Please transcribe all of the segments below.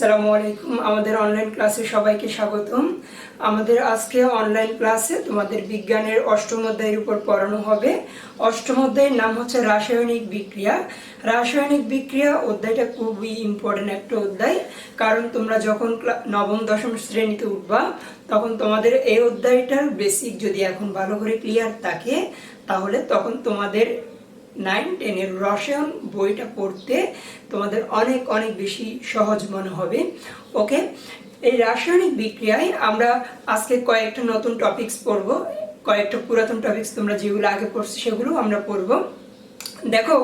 আসসালামু আলাইকুম। আমাদের অনলাইন ক্লাসে সবাইকে স্বাগতম। আমাদের আজকে অনলাইন ক্লাসে তোমাদের বিজ্ঞানের অষ্টম অধ্যায়ের উপর পড়ানো হবে। অষ্টম অধ্যায়ের নাম হচ্ছে রাসায়নিক বিক্রিয়া। রাসায়নিক বিক্রিয়া অধ্যায়টা খুবই ইম্পর্টেন্ট একটা অধ্যায়, কারণ তোমরা যখন নবম দশম শ্রেণীতে উঠবা তখন তোমাদের এই অধ্যায়টার বেসিক যদি এখন ভালো করে ক্লিয়ার থাকে, তাহলে তখন তোমাদের 9-10 রসায়ন বইটা পড়তে তোমাদের অনেক অনেক বেশি সহজ মনে হবে। ওকে, এই রাসায়নিক বিক্রিয়ায় আমরা আজকে কয়েকটা নতুন টপিকস পড়ব, কয়েকটা পুরাতন টপিকস তোমরা যেগুলো আগে পড়ছো সেগুলো আমরা পড়ব। দেখো,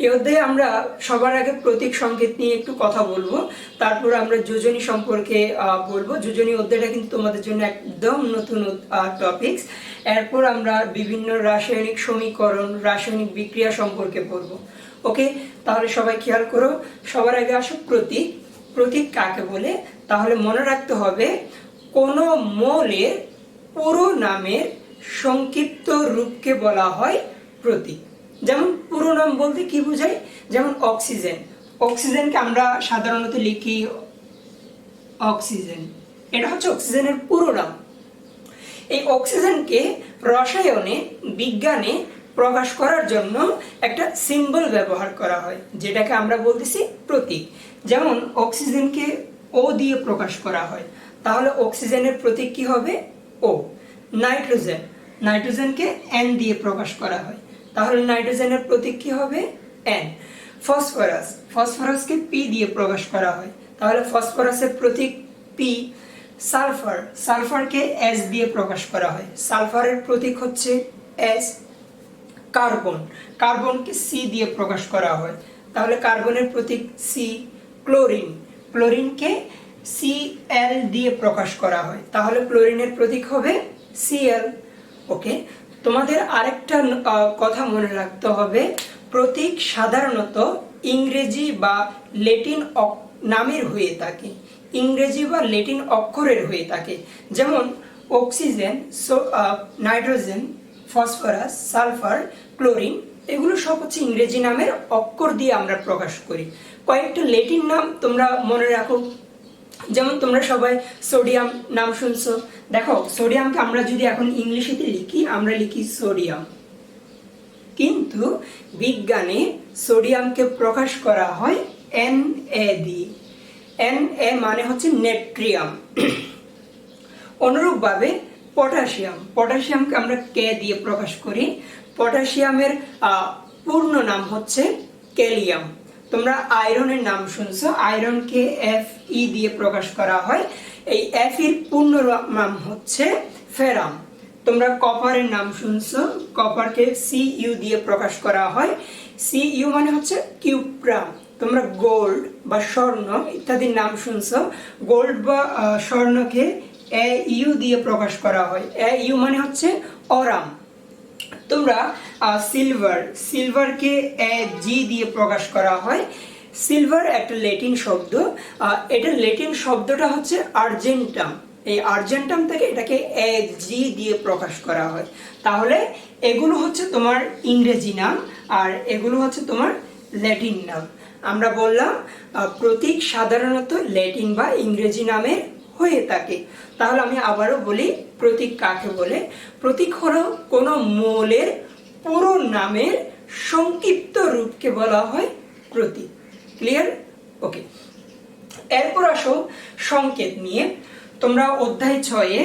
এই অধ্যায়ে আমরা সবার আগে প্রতীক সংকেত নিয়ে একটু কথা বলবো, তারপর আমরা যোজনী সম্পর্কে বলবো। যোজনী অধ্যায়টা কিন্তু তোমাদের জন্য একদম নতুন টপিকস। এরপর আমরা বিভিন্ন রাসায়নিক সমীকরণ, রাসায়নিক বিক্রিয়া সম্পর্কে পড়বো। ওকে, তাহলে সবাই খেয়াল করো। সবার আগে আসো প্রতীক। প্রতীক কাকে বলে? তাহলে মনে রাখতে হবে, কোনো মৌলের পুরো নামের সংক্ষিপ্ত রূপকে বলা হয় প্রতীক। যেমন পুরো নাম বলতে কি বোঝায়? যেমন অক্সিজেন, অক্সিজেনকে আমরা সাধারণত লিখি অক্সিজেন, এটা হচ্ছে অক্সিজেনের পুরো নাম। এই অক্সিজেনকে রসায়নে, বিজ্ঞানে প্রকাশ করার জন্য একটা সিম্বল ব্যবহার করা হয়, যেটাকে আমরা বলতেছি প্রতীক। যেমন অক্সিজেনকে ও দিয়ে প্রকাশ করা হয়, তাহলে অক্সিজেনের প্রতীক কি হবে? ও। নাইট্রোজেন, নাইট্রোজেনকে এন দিয়ে প্রকাশ করা হয়, তাহলে নাইট্রোজেনের প্রতীক কি হবে? এন। ফসফরাস, ফসফরাসকে পি দিয়ে প্রকাশ করা হয়, তাহলে ফসফরাসের প্রতীক পি। সালফার, সালফারকে এস দিয়ে প্রকাশ করা হয়, সালফারের প্রতীক হচ্ছে এস। কার্বন, কার্বনকে সি দিয়ে প্রকাশ করা হয়, তাহলে কার্বনের প্রতীক সি। ক্লোরিন, ক্লোরিনকে সি এল দিয়ে প্রকাশ করা হয়, তাহলে ক্লোরিনের প্রতীক হবে সিএল। ওকে, তোমাদের আরেকটা কথা মনে রাখতে হবে, প্রতীক সাধারণত ইংরেজি বা ল্যাটিন নামের হয়ে থাকে, ইংরেজি বা ল্যাটিন অক্ষরের হয়ে থাকে। যেমন oxygen, nitrogen, phosphorus, sulphur, chlorine, এগুলো সব হচ্ছে ইংরেজি নামের অক্ষর দিয়ে আমরা প্রকাশ করি। কয়েকটা ল্যাটিন নাম তোমরা মনে রাখো, যেমন তোমরা সবাই সোডিয়াম নাম শুনছো। দেখো, সোডিয়ামকে আমরা যদি এখন ইংলিশেতে লিখি, আমরা লিখি সোডিয়াম, কিন্তু বিজ্ঞানে সোডিয়ামকে প্রকাশ করা হয় Na দিয়ে। Na মানে হচ্ছে নেট্রিয়াম। অনুরূপভাবে পটাশিয়াম, পটাশিয়ামকে আমরা কে দিয়ে প্রকাশ করি, পটাশিয়ামের পূর্ণ নাম হচ্ছে ক্যালিয়াম। তোমরা আয়রনের নাম শুনছো, আয়রনকে Fe দিয়ে প্রকাশ করা হয়, এই Fe এর পূর্ণ নাম হচ্ছে ফেরাম। তোমরা কপারের নাম শুনছো, কপারকে Cu দিয়ে প্রকাশ করা হয়, Cu মানে হচ্ছে কিউপ্রাম। তোমরা গোল্ড বা স্বর্ণ ইত্যাদির নাম শুনছো, গোল্ড বা স্বর্ণকে Au দিয়ে প্রকাশ করা হয়, Au মানে হচ্ছে অরাম। তোমরা সিলভার, সিলভারকে Ag দিয়ে প্রকাশ করা হয়। সিলভার একটা ল্যাটিন শব্দ, এটা ল্যাটিন শব্দটা হচ্ছে আর্জেন্টাম, এই আর্জেন্টাম থেকে এটাকে Ag দিয়ে প্রকাশ করা হয়। তাহলে এগুলো হচ্ছে তোমার ইংরেজি নাম, আর এগুলো হচ্ছে তোমার ল্যাটিন নাম। আমরা বললাম প্রতীক সাধারণত ল্যাটিন বা ইংরেজি নামের হয়ে থাকে। তাহলে আমি আবারও বলি, প্রতীক কাকে বলে? প্রতীক হলো কোনো মৌলের পুরো নামের সংক্ষিপ্ত রূপকে বলা হয় প্রতীক। ক্লিয়ার? ওকে, এরপর আসো সংকেত নিয়ে। তোমরা অধ্যায় 6-এ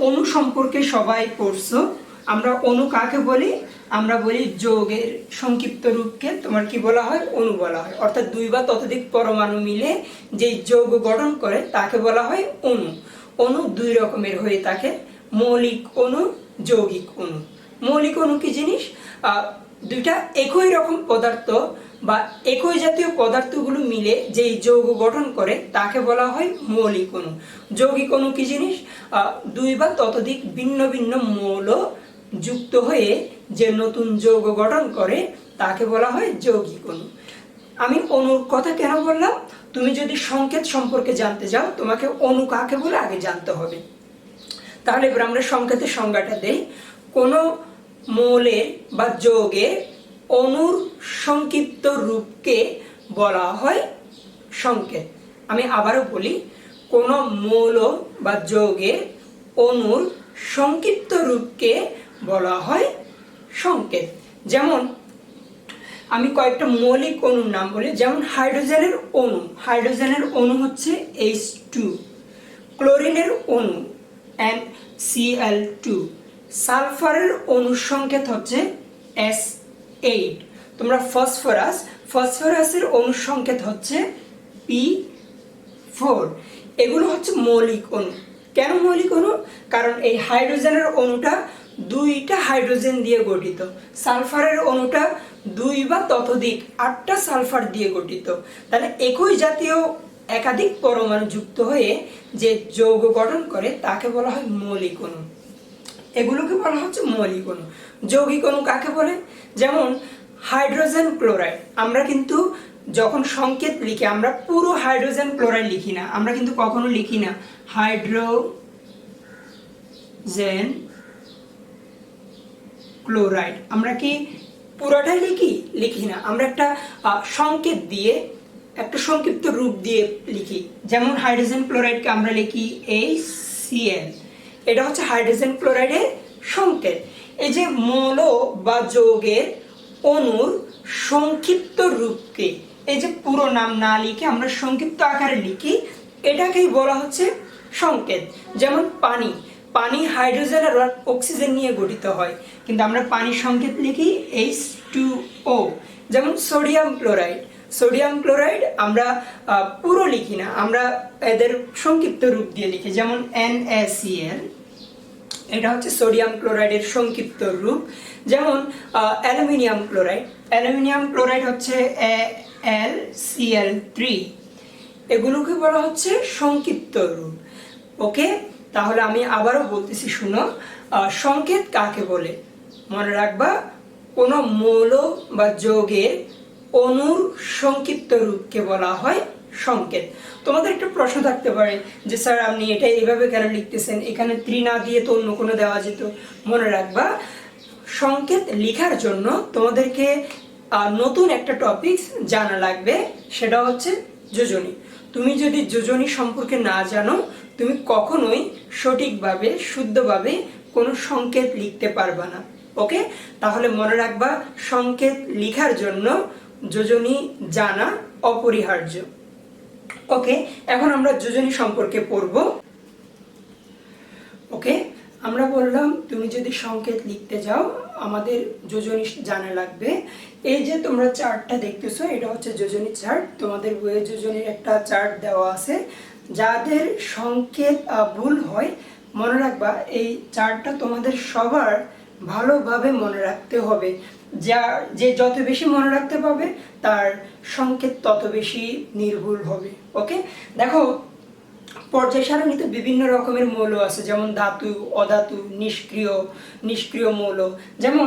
অণু সম্পর্কে সবাই পড়ছো। আমরা অণু কাকে বলি? আমরা বলি যৌগের সংক্ষিপ্ত রূপকে তোমার কি বলা হয়? অণু বলা হয়। অর্থাৎ 2 বা ততোধিক পরমাণু মিলে যে যৌগ গঠন করে তাকে বলা হয় অণু। অণু 2 রকমের হয়ে থাকে, মৌলিক অণু, যৌগিক অণু। মৌলিক অণু কি জিনিস? দুইটা একই রকম পদার্থ বা একই জাতীয় পদার্থগুলো মিলে যে যৌগ গঠন করে তাকে বলা হয় মৌলিক অণু। যৌগিক অণু কি জিনিস? 2 বা ততোধিক ভিন্ন ভিন্ন মৌল যুক্ত হয়ে যে নতুন যৌগ গঠন করে তাকে বলা হয় যৌগিক অণু। আমি অণুর কথা কেন বললাম? তুমি যদি সংকেত সম্পর্কে জানতে চাও, তোমাকে অণু কাকে বলে আগে জানতে হবে। তাহলে এবার আমরা সংকেতের সংজ্ঞাটা দেই। কোনো মৌলের বা যৌগের অণুর সংক্ষিপ্ত রূপকে বলা হয় সংকেত। আমি আবারও বলি, কোনো মৌল বা যৌগের অণুর সংক্ষিপ্ত রূপকে বলা হয় সংকেত। যেমন আমি কয়েকটা মৌলিক অণুর নাম বলি, যেমন হাইড্রোজেনের অণু হচ্ছে H2, ক্লোরিনের অণু NCl2, সালফারের অণুর সংকেত হচ্ছে S8। তোমরা ফসফরাসের অণুর সংকেত হচ্ছে P4। এগুলো হচ্ছে মৌলিক অণু। কেন মৌলিক অণু? কারণ এই হাইড্রোজেনের অণুটা দুইটা হাইড্রোজেন দিয়ে গঠিত, সালফারের অণুটা দুই বা ততোধিক 8টা সালফার দিয়ে গঠিত। তাহলে একই জাতীয় একাধিক পরমাণু যুক্ত হয়ে যে যৌগ গঠন করে তাকে বলা হয় মৌলিক অণু। এগুলোকে বলা হচ্ছে মৌলিক অণু। যৌগিক অণু কাকে বলে? যেমন হাইড্রোজেন ক্লোরাইড, আমরা কিন্তু যখন সংকেত লিখি আমরা পুরো হাইড্রোজেন ক্লোরাইড লিখি না, আমরা কিন্তু কখনো লিখি না হাইড্রোজেন ক্লোরাইড, আমরা কি পুরোটাই লিখি না, আমরা একটা সংকেত দিয়ে একটা সংক্ষিপ্ত রূপ দিয়ে লিখি। যেমন হাইড্রোজেন ক্লোরাইডকে আমরা লিখি HCl, এটা হচ্ছে হাইড্রোজেন ক্লোরাইডের সংকেত। এই যে মৌল বা যৌগের অণুর সংক্ষিপ্ত রূপকে, এই যে পুরো নাম না লিখে আমরা সংক্ষিপ্ত আকারে লিখি, এটাকেই বলা হচ্ছে সংকেত। যেমন পানি হাইড্রোজেন আর অক্সিজেন নিয়ে গঠিত হয়, কিন্তু আমরা পানির সংকেত লিখি H2O। যেমন সোডিয়াম ক্লোরাইড আমরা পুরো লিখি না, আমরা এদের সংক্ষিপ্ত রূপ দিয়ে লিখি। যেমন NaCl, এটা হচ্ছে সোডিয়াম ক্লোরাইডের সংক্ষিপ্ত রূপ। যেমন অ্যালুমিনিয়াম ক্লোরাইড হচ্ছে AlCl3, এগুলোকে বলা হচ্ছে সংক্ষিপ্ত রূপ। ওকে, তাহলে আমি আবারও বলতেছি, শুনো, সংকেত কাকে বলে? মনে রাখবা, কোনো মৌল বা যৌগের অণুর সংক্ষিপ্ত রূপকে বলা হয় সংকেত। তোমাদের একটা প্রশ্ন থাকতে পারে যে স্যার আপনি এটা এইভাবে কেন লিখতেছেন, এখানে ত্রি না দিয়ে তো অন্য কোনো দেওয়া যেত। মনে রাখবা, সংকেত লেখার জন্য তোমাদেরকে নতুন একটা টপিক জানা লাগবে, সেটা হচ্ছে যোজনী। তুমি যদি যোজনী সম্পর্কে না জানো, তুমি কখনোই সঠিকভাবে শুদ্ধভাবে কোনো সংকেত লিখতে পারবে না। ওকে, তাহলে মনে রাখবা, সংকেত লেখার জন্য যোজনী জানা অপরিহার্য। ওকে, এখন আমরা যোজনী সম্পর্কে পড়ব। ওকে, আমরা বললাম তুমি যদি সংকেত লিখতে যাও আমাদের যোজনী জানা লাগবে। এই যে তোমরা চার্টটা দেখতেছো, এটা হচ্ছে যোজনী চার্ট। তোমাদের বইয়ে যোজনীর একটা চার্ট দেওয়া আছে। যাদের সংকেত ভুল হয়, মনে রাখবা এই চার্টটা তোমাদের সবার ভালোভাবে মনে রাখতে হবে। যে যত বেশি মনে রাখতে পারবে তার সংকেত তত বেশি নির্ভুল হবে। ওকে, দেখো পর্যায় সারণীতে বিভিন্ন রকমের মৌল আছে, যেমন ধাতু, অধাতু, নিষ্ক্রিয় মৌল। যেমন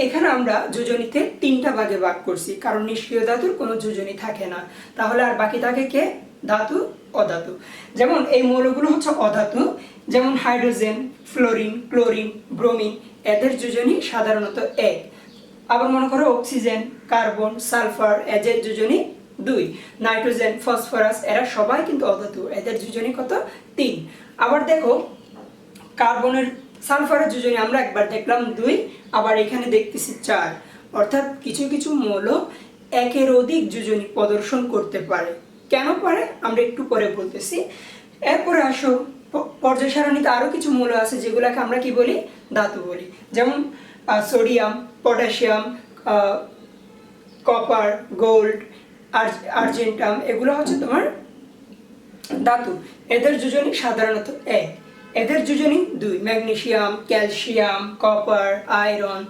এখানে আমরা যোজনীতে 3টা ভাগে ভাগ করছি, কারণ নিষ্ক্রিয় ধাতুর কোনো যোজনী থাকে না। তাহলে আর বাকি থাকে কে? ধাতু, অধাতু। যেমন এই মৌলগুলো হচ্ছে অধাতু, যেমন হাইড্রোজেন, ফ্লোরিন, ক্লোরিন, ব্রোমিন, এদের যোজনী সাধারণত 1। আবার মনে করো অক্সিজেন, কার্বন, সালফার, এদের যোজনী 2। নাইট্রোজেন, ফসফরাস, এরা সবাই কিন্তু অধাতু, এদের যোজনী কত? 3। আবার দেখো সালফারের যোজনী আমরা একবার দেখলাম 2, আবার এখানে দেখতেছি 4। অর্থাৎ কিছু কিছু মৌল একের অধিক যোজনী প্রদর্শন করতে পারে। কেন পারে আমরা একটু পরে বলতেছি। এরপরে আসো, পর্যায় সারণীতে আরো কিছু মৌল আছে যেগুলোকে আমরা কি বলি? ধাতু বলি। যেমন sodium, potassium, copper, gold, Argentum, এগুলো হচ্ছে তোমার ধাতু। এদের যোজনী সাধারণত 1, এদের যোজনী 2। ম্যাগনেসিয়াম, ক্যালসিয়াম, কপার, আয়রন,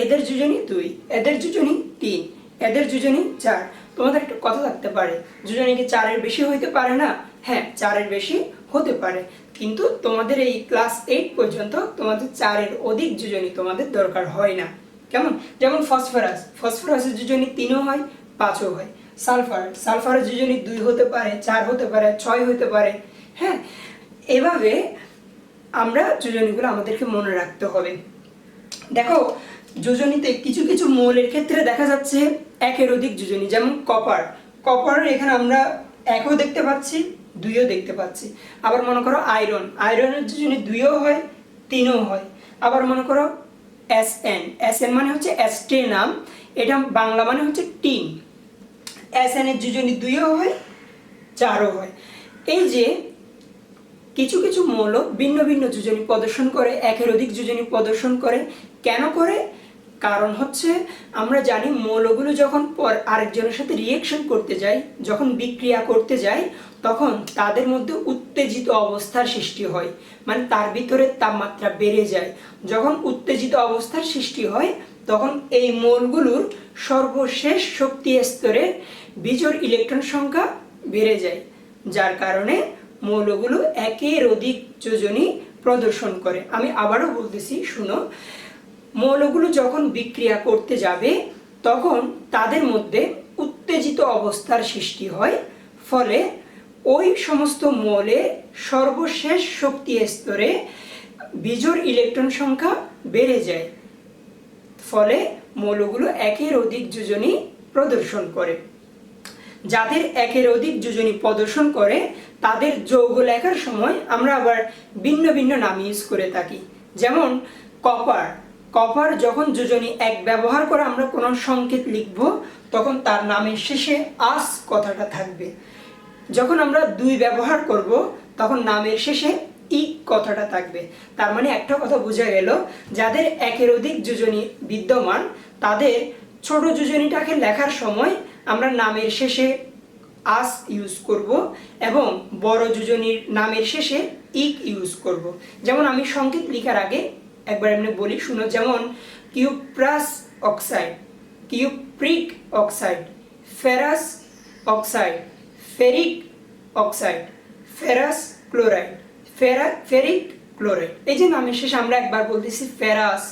এদের যোজনী 2, এদের যোজনী 3, এদের যোজনী 4। তোমাদের একটা কথা থাকতে পারে, যোজনী কি 4-এর বেশি হইতে পারে না? হ্যাঁ, 4-এর বেশি হতে পারে, কিন্তু তোমাদের এই ক্লাস 8 পর্যন্ত তোমাদের 4-এর অধিক যোজনী তোমাদের দরকার হয় না। কেমন? যেমন ফসফরাসের যোজনী 3ও হয়, 5ও হয়। সালফারের যোজনী 2 হতে পারে, 4 হতে পারে, 6 হতে পারে। হ্যাঁ, এভাবে আমরা যোজনীগুলো আমাদেরকে মনে রাখতে হবে। দেখো যোজনীতে কিছু কিছু মৌলের ক্ষেত্রে দেখা যাচ্ছে 1-এর অধিক যোজনী। যেমন কপার, এখানে আমরা একও দেখতে পাচ্ছি, দুইও দেখতে পাচ্ছি। আবার মনে করো আয়রন, আয়রনের যোজনী দুইও হয়, তিনও হয়। আবার মনে করো এসএন, এসএন মানে হচ্ছে অ্যাস্টেনাম, এটা বাংলা মানে হচ্ছে টিন। এসএন এর যোজনী দুইও হয়, চারও হয়। এই যে কিছু কিছু মৌল ভিন্ন ভিন্ন যোজনী প্রদর্শন করে, একের অধিক যোজনী প্রদর্শন করে। কেন করে? কারণ হচ্ছে আমরা জানি মৌলগুলো যখন আরেকজনের সাথে রিয়েকশন করতে যায়, যখন বিক্রিয়া করতে যায়, তখন তাদের মধ্যে উত্তেজিত অবস্থার সৃষ্টি হয়, মানে তার ভিতরে তাপমাত্রা বেড়ে যায়। যখন উত্তেজিত অবস্থার সৃষ্টি হয় তখন এই মৌলগুলোর সর্বশেষ শক্তি স্তরে বিজোড় ইলেকট্রন সংখ্যা বেড়ে যায়, যার কারণে মৌলগুলো একের অধিক যোজনী প্রদর্শন করে। আমি আবারও বলতেছি, শুনো। মৌলগুলো যখন বিক্রিয়া করতে যাবে তখন তাদের মধ্যে উত্তেজিত অবস্থার সৃষ্টি হয়, ফলে ওই সমস্ত মৌলের সর্বশেষ শক্তি স্তরে বিজোড় ইলেকট্রন সংখ্যা বেড়ে যায়, ফলে মৌলগুলো একের অধিক যোজনী প্রদর্শন করে। যাদের একের অধিক যোজনী প্রদর্শন করে তাদের যৌগ লেখার সময় আমরা আবার ভিন্ন ভিন্ন নাম ইউজ করে থাকি। যেমন কপার, কপার যখন যোজনী এক ব্যবহার করে আমরা কোনো সংকেত লিখব তখন তার নামের শেষে আস কথাটা থাকবে। যখন আমরা দুই ব্যবহার করব তখন নামের শেষে ইক কথাটা থাকবে। তার মানে একটা কথা বোঝা গেল, যাদের একের অধিক যোজনী বিদ্যমান তাদের ছোট যোজনীটাকে লেখার সময় আমরা নামের শেষে আস ইউজ করব এবং বড় যোজনীর নামের শেষে ইক ইউজ করব। যেমন আমি সংকেত লেখার আগে একবার এমনি বলি, শুনো। যেমন cuprous oxide, cupric oxide, ferrous oxide, ferric oxide, ferrous chloride, ferric chloride. এই যে নামের শেষে আমরা একবার বলতেছি ফেরাস,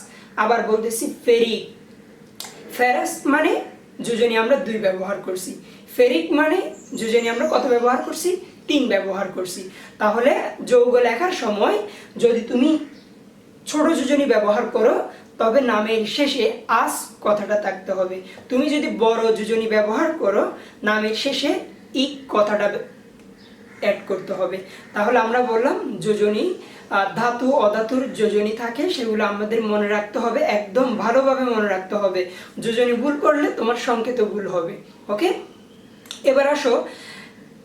আবার বলতেছি ফেরিক। ফেরাস মানে যোজনী আমরা দুই ব্যবহার করছি, ফেরিক মানে যোজনী আমরা কত ব্যবহার করছি? তিন ব্যবহার করছি। তাহলে যৌগ লেখার সময় যদি তুমি ছোট যোজনী ব্যবহার করো তবে নামের শেষে আস কথাটা থাকতে হবে। তুমি যদি বড় যোজনী ব্যবহার করো নামের শেষে ইক কথাটা অ্যাড করতে হবে। তাহলে আমরা বললাম যোজনী, ধাতু অধাতুর যোজনী থাকে, সেগুলো আমাদের মনে রাখতে হবে, একদম ভালোভাবে মনে রাখতে হবে। যোজনী ভুল করলে তোমার সংকেত ভুল হবে। ওকে, এবার আসো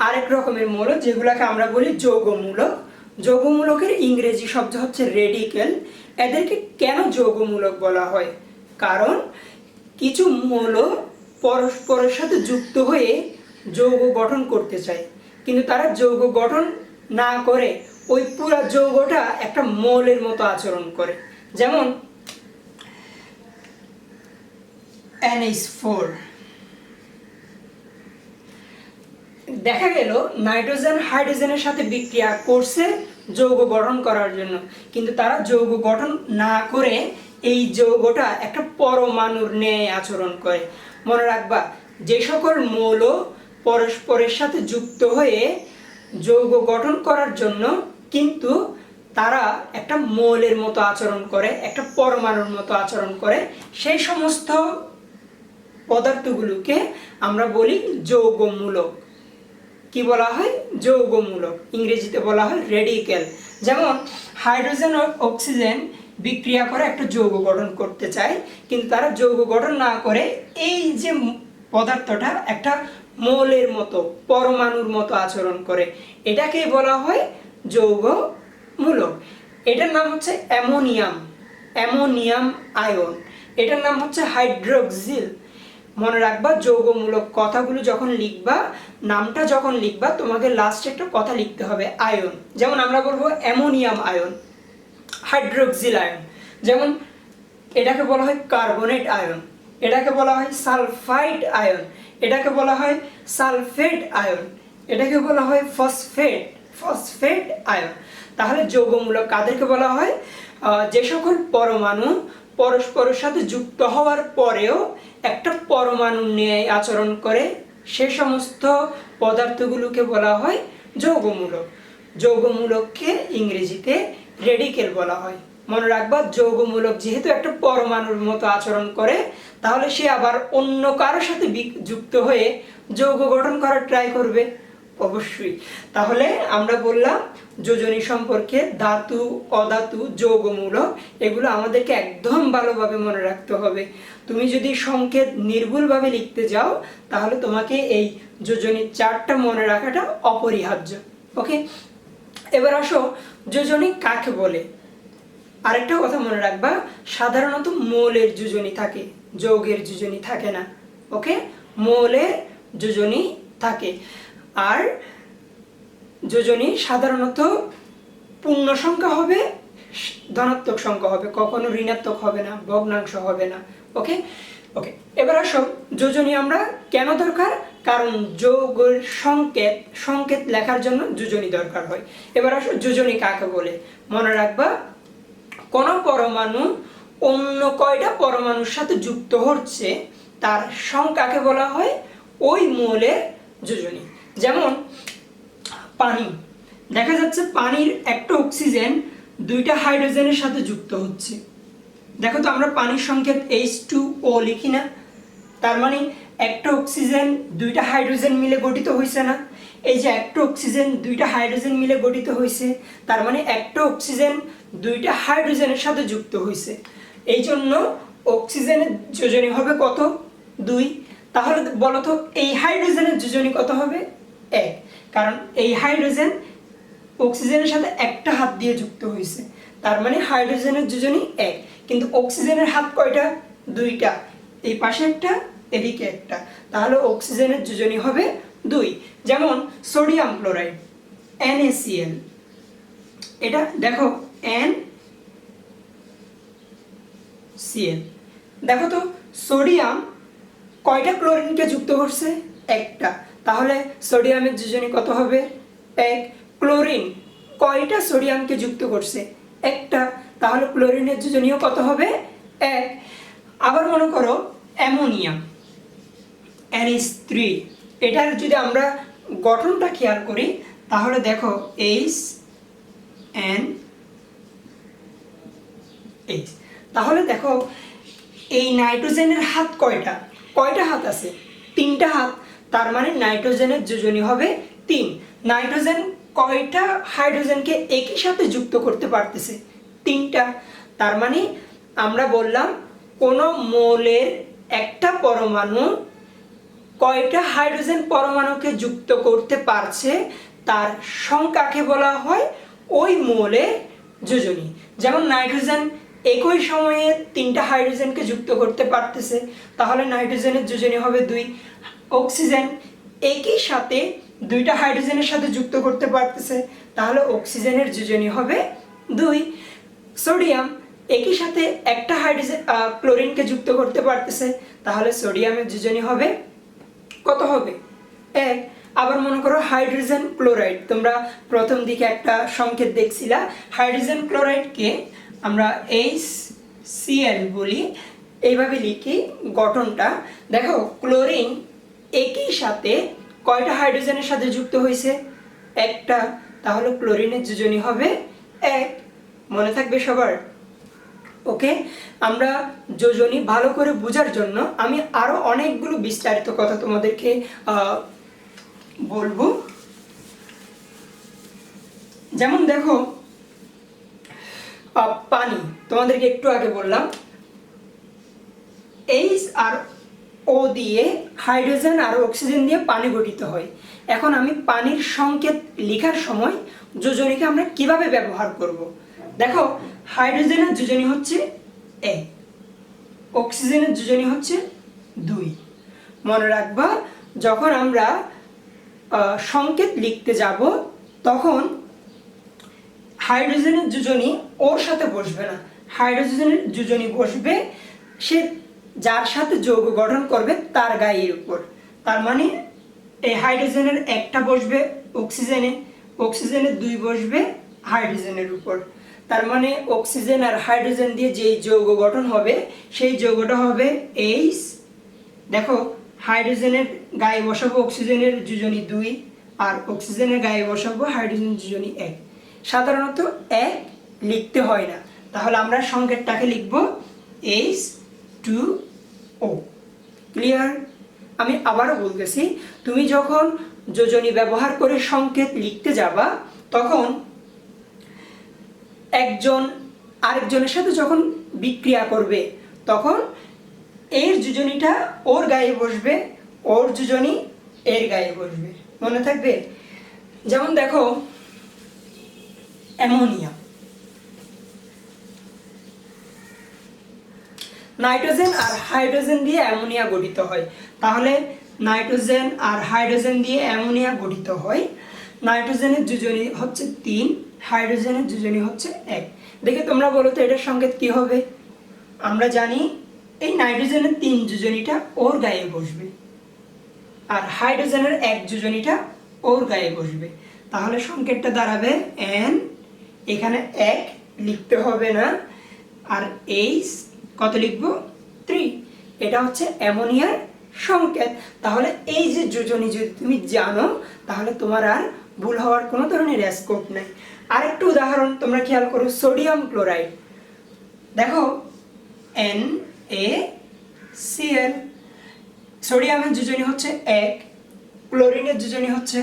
আরেক রকমের মৌল যেগুলোকে আমরা বলি যৌগমূলক। যৌগমূলকের ইংরেজি শব্দ হচ্ছে রেডিক্যাল। এদেরকে কেন যৌগমূলক বলা হয়? কারণ কিছু মৌল পরস্পরের সাথে যুক্ত হয়ে যৌগ গঠন করতে চায়, কিন্তু তারা যৌগ গঠন না করে ওই পুরা যৌগটা একটা মৌলের মতো আচরণ করে। যেমন NH4, দেখা গেল নাইট্রোজেন হাইড্রোজেনের সাথে বিক্রিয়া করছে যৌগ গঠন করার জন্য, কিন্তু তারা যৌগ গঠন না করে এই যৌগটা একটা পরমাণুর ন্যায় আচরণ করে। মনে রাখবা, যে সকল মৌল পরস্পরের সাথে যুক্ত হয়ে যৌগ গঠন করার জন্য কিন্তু তারা একটা মৌলের মতো আচরণ করে, একটা পরমাণুর মতো আচরণ করে, সেই সমস্ত পদার্থগুলোকে আমরা বলি যৌগমূলক। কি বলা হয়? যৌগমূলক। ইংরেজিতে বলা হয় রেডিক্যাল। যেমন হাইড্রোজেন ও অক্সিজেন বিক্রিয়া করে একটা যৌগ গঠন করতে চায়, কিন্তু তারা যৌগ গঠন না করে এই যে পদার্থটা একটা মৌলের মতো, পরমাণুর মতো আচরণ করে, এটাকেই বলা হয় যৌগমূলক। এটার নাম হচ্ছে অ্যামোনিয়াম, অ্যামোনিয়াম আয়ন। এটার নাম হচ্ছে হাইড্রোক্সিল। মনে রাখবা, যৌগমূলক কথাগুলো যখন লিখবা, নামটা যখন লিখবা, তোমাকে লাস্টে একটা কথা লিখতে হবে আয়ন। যেমন আমরা বলবো অ্যামোনিয়াম আয়ন, হাইড্রোক্সিল আয়ন। যেমন এটাকে বলা হয় কার্বনেট আয়ন, এটাকে বলা হয় সালফাইড আয়ন, এটাকে বলা হয় সালফেট আয়ন, এটাকে বলা হয় ফসফেট আয়ন। তাহলে যৌগমূলক কাদেরকে বলা হয়? যে সকল পরমাণু পরস্পরের সাথে যুক্ত হওয়ার পরেও একটা পরমাণু নিয়ে আচরণ করে, সে সমস্ত পদার্থগুলোকে বলা হয় যৌগমূলক। যৌগমূলককে ইংরেজিতে রেডিক্যাল বলা হয়। মনে রাখবা, যৌগমূলক যেহেতু একটা পরমাণুর মতো আচরণ করে, তাহলে সে আবার অন্য কারোর সাথে যুক্ত হয়ে যৌগ গঠন করার ট্রাই করবে। অবশ্যই। তাহলে আমরা বললাম যোজনী সম্পর্কে ধাতু, অধাতু, যৌগমূলক এগুলো আমাদেরকে একদম ভালোভাবে মনে রাখতে হবে। তুমি যদি সংকেত নির্ভুলভাবে লিখতে যাও তাহলে তোমাকে এই যোজনী চারটা মনে রাখাটা অপরিহার্য। ওকে, এবার আসো যোজনী কাকে বলে। আরেকটা কথা মনে রাখবা, সাধারণত মৌলের যোজনী থাকে, যৌগের যোজনী থাকে না। ওকে, মৌলের যোজনী থাকে। আর যোজনী সাধারণত পূর্ণ সংখ্যা হবে, ধনাত্মক সংখ্যা হবে, কখনো ঋণাত্মক হবে না, ভগ্নাংশ হবে না। ওকে ওকে, এবার আসো যোজনী আমরা কেন দরকার, কারণ যৌগের সংকেত লেখার জন্য যোজনী দরকার হয়। এবার আসো যোজনী কাকে বলে। মনে রাখবা, কোন পরমাণু অন্য কয়টা পরমাণুর সাথে যুক্ত হচ্ছে তার সংখ্যাকে বলা হয় ওই মৌলের যোজনী। যেমন পানি, দেখা যাচ্ছে পানির একটা অক্সিজেন দুইটা হাইড্রোজেনের সাথে যুক্ত হচ্ছে। দেখো তো আমরা পানির সংকেত H2O লিখি না, তার মানে একটা অক্সিজেন দুইটা হাইড্রোজেন মিলে গঠিত হয়েছে না। এই যে একটা অক্সিজেন দুইটা হাইড্রোজেন মিলে গঠিত হয়েছে, তার মানে একটা অক্সিজেন দুইটা হাইড্রোজেনের সাথে যুক্ত হয়েছে। এই জন্য অক্সিজেনের যোজনী হবে কত? 2। তাহলে বলো তো এই হাইড্রোজেনের যোজনী কত হবে? 1, কারণ এই হাইড্রোজেন অক্সিজেনের সাথে একটা হাত দিয়ে যুক্ত হয়েছে, তার মানে হাইড্রোজেনের যোজনী 1। কিন্তু অক্সিজেনের হাত কয়টা? 2টা, এই পাশে একটা, এদিকে একটা, তাহলে অক্সিজেনের যোজনী হবে 2। যেমন সোডিয়াম ক্লোরাইড NaCl, এটা দেখো NCl, দেখো তো সোডিয়াম কয়টা ক্লোরিনকে যুক্ত করছে? একটা, তাহলে সোডিয়ামের যোজনী কত হবে? 1। ক্লোরিন কয়টা সোডিয়ামকে যুক্ত করছে? একটা, তাহলে ক্লোরিনের যোজনীয় কত হবে? 1। আবার মনে করো অ্যামোনিয়া NH3, এটার যদি আমরা গঠনটা খেয়াল করি তাহলে দেখো HNH, তাহলে দেখো এই নাইট্রোজেনের হাত কয়টা? কয়টা হাত আছে? 3টা হাত, তার মানে নাইট্রোজেনের যোজনী হবে 3। নাইট্রোজেন কয়টা হাইড্রোজেনকে একই সাথে যুক্ত করতে পারতেছে? 3টা, তার মানে আমরা বললাম কোন মৌলের একটা পরমাণু কয়টা হাইড্রোজেন পরমাণুকে যুক্ত করতে পারছে তার সংখ্যাকে বলা হয় ওই মৌলের যোজনী। যেমন নাইট্রোজেন একই সময়ে 3টা হাইড্রোজেনকে যুক্ত করতে পারতেছে, তাহলে নাইট্রোজেনের যোজনী হবে 2। অক্সিজেন একই সাথে 2টা হাইড্রোজেনের সাথে যুক্ত করতে পারতেছে, তাহলে অক্সিজেনের যোজনী হবে 2। সোডিয়াম একই সাথে একটা হাইড্রোজেন ক্লোরিনকে যুক্ত করতে পারতেছে, তাহলে সোডিয়ামের যোজনী হবে কত হবে? 1। আবার মনে করো হাইড্রোজেন ক্লোরাইড, তোমরা প্রথম দিকে একটা সংকেত দেখছিলা, হাইড্রোজেন ক্লোরাইডকে আমরা HCl বলি, এইভাবে লিখি গঠনটা। দেখো ক্লোরিন একই সাথে কয়টা হাইড্রোজেনের সাথে যুক্ত হয়েছে? একটা, তাহলে ক্লোরিনের যোজনী হবে 1। মনে থাকবে সবার? ওকে, আমরা যোজনী ভালো করে বোঝার জন্য আমি আরো অনেকগুলো বিস্তারিত কথা তোমাদেরকে বলবো। যেমন দেখো পানি, তোমাদেরকে একটু আগে বললাম H আর O দিয়ে হাইড্রোজেন আর অক্সিজেন দিয়ে পানি গঠিত হয়। এখন আমি পানির সংকেত লেখার সময় যোজনীকে আমরা কিভাবে ব্যবহার করব? দেখো হাইড্রোজেনের যোজনী হচ্ছে 1, অক্সিজেনের যোজনী হচ্ছে 2। মনে রাখবা যখন আমরা সংকেত লিখতে যাব তখন হাইড্রোজেনের যোজনী ওর সাথে বসবে না, হাইড্রোজেনের যোজনী বসবে সে যার সাথে যৌগ গঠন করবে তার গায়ের উপর। তার মানে এই হাইড্রোজেনের একটা বসবে অক্সিজেনে, অক্সিজেনের 2 বসবে হাইড্রোজেনের উপর। তার মানে অক্সিজেন আর হাইড্রোজেন দিয়ে যে যৌগ গঠন হবে সেই যৌগটা হবে H। দেখো হাইড্রোজেনের গায়ে বসাবো অক্সিজেনের যোজনী 2 আর অক্সিজেনের গায়ে বসাবো হাইড্রোজেন যোজনী 1। সাধারণত 1 লিখতে হয় না, তাহলে আমরা সংকেতটাকে লিখব H2O। ক্লিয়ার? আমি আবারও বলতেছি, তুমি যখন যোজনী ব্যবহার করে সংকেত লিখতে যাবা, তখন একজন আরেকজনের সাথে যখন বিক্রিয়া করবে, তখন এর যোজনীটা ওর গায়ে বসবে, ওর যোজনী এর গায়ে বসবে। মনে থাকবে? যেমন দেখো, অ্যামোনিয়া, নাইট্রোজেন আর হাইড্রোজেন দিয়ে অ্যামোনিয়া গঠিত হয়। তাহলে নাইট্রোজেন আর হাইড্রোজেন দিয়ে অ্যামোনিয়া গঠিত হয়। নাইট্রোজেনের যোজনী হচ্ছে 3, হাইড্রোজেনের যোজনী হচ্ছে 1। দেখে তোমরা বলো তো এটার সংকেত কি হবে? আমরা জানি এই নাইট্রোজেনের 3 যোজনীটা ওর গায়ে বসবে, আর হাইড্রোজেনের 1 যোজনীটা ওর গায়ে বসবে। তাহলে সংকেতটা দাঁড়াবে N, এখানে 1 লিখতে হবে না, আর H কত লিখবো? 3। এটা হচ্ছে অ্যামোনিয়ার সংকেত। তাহলে এই যে যোজনী যদি তুমি জানো, তাহলে তোমার আর ভুল হওয়ার কোনো ধরনের স্কোপ নেই। আরেকটু উদাহরণ তোমরা খেয়াল করো, সোডিয়াম ক্লোরাইড। দেখো NaCl, সোডিয়ামের যোজনী হচ্ছে 1, ক্লোরিনের যোজনী হচ্ছে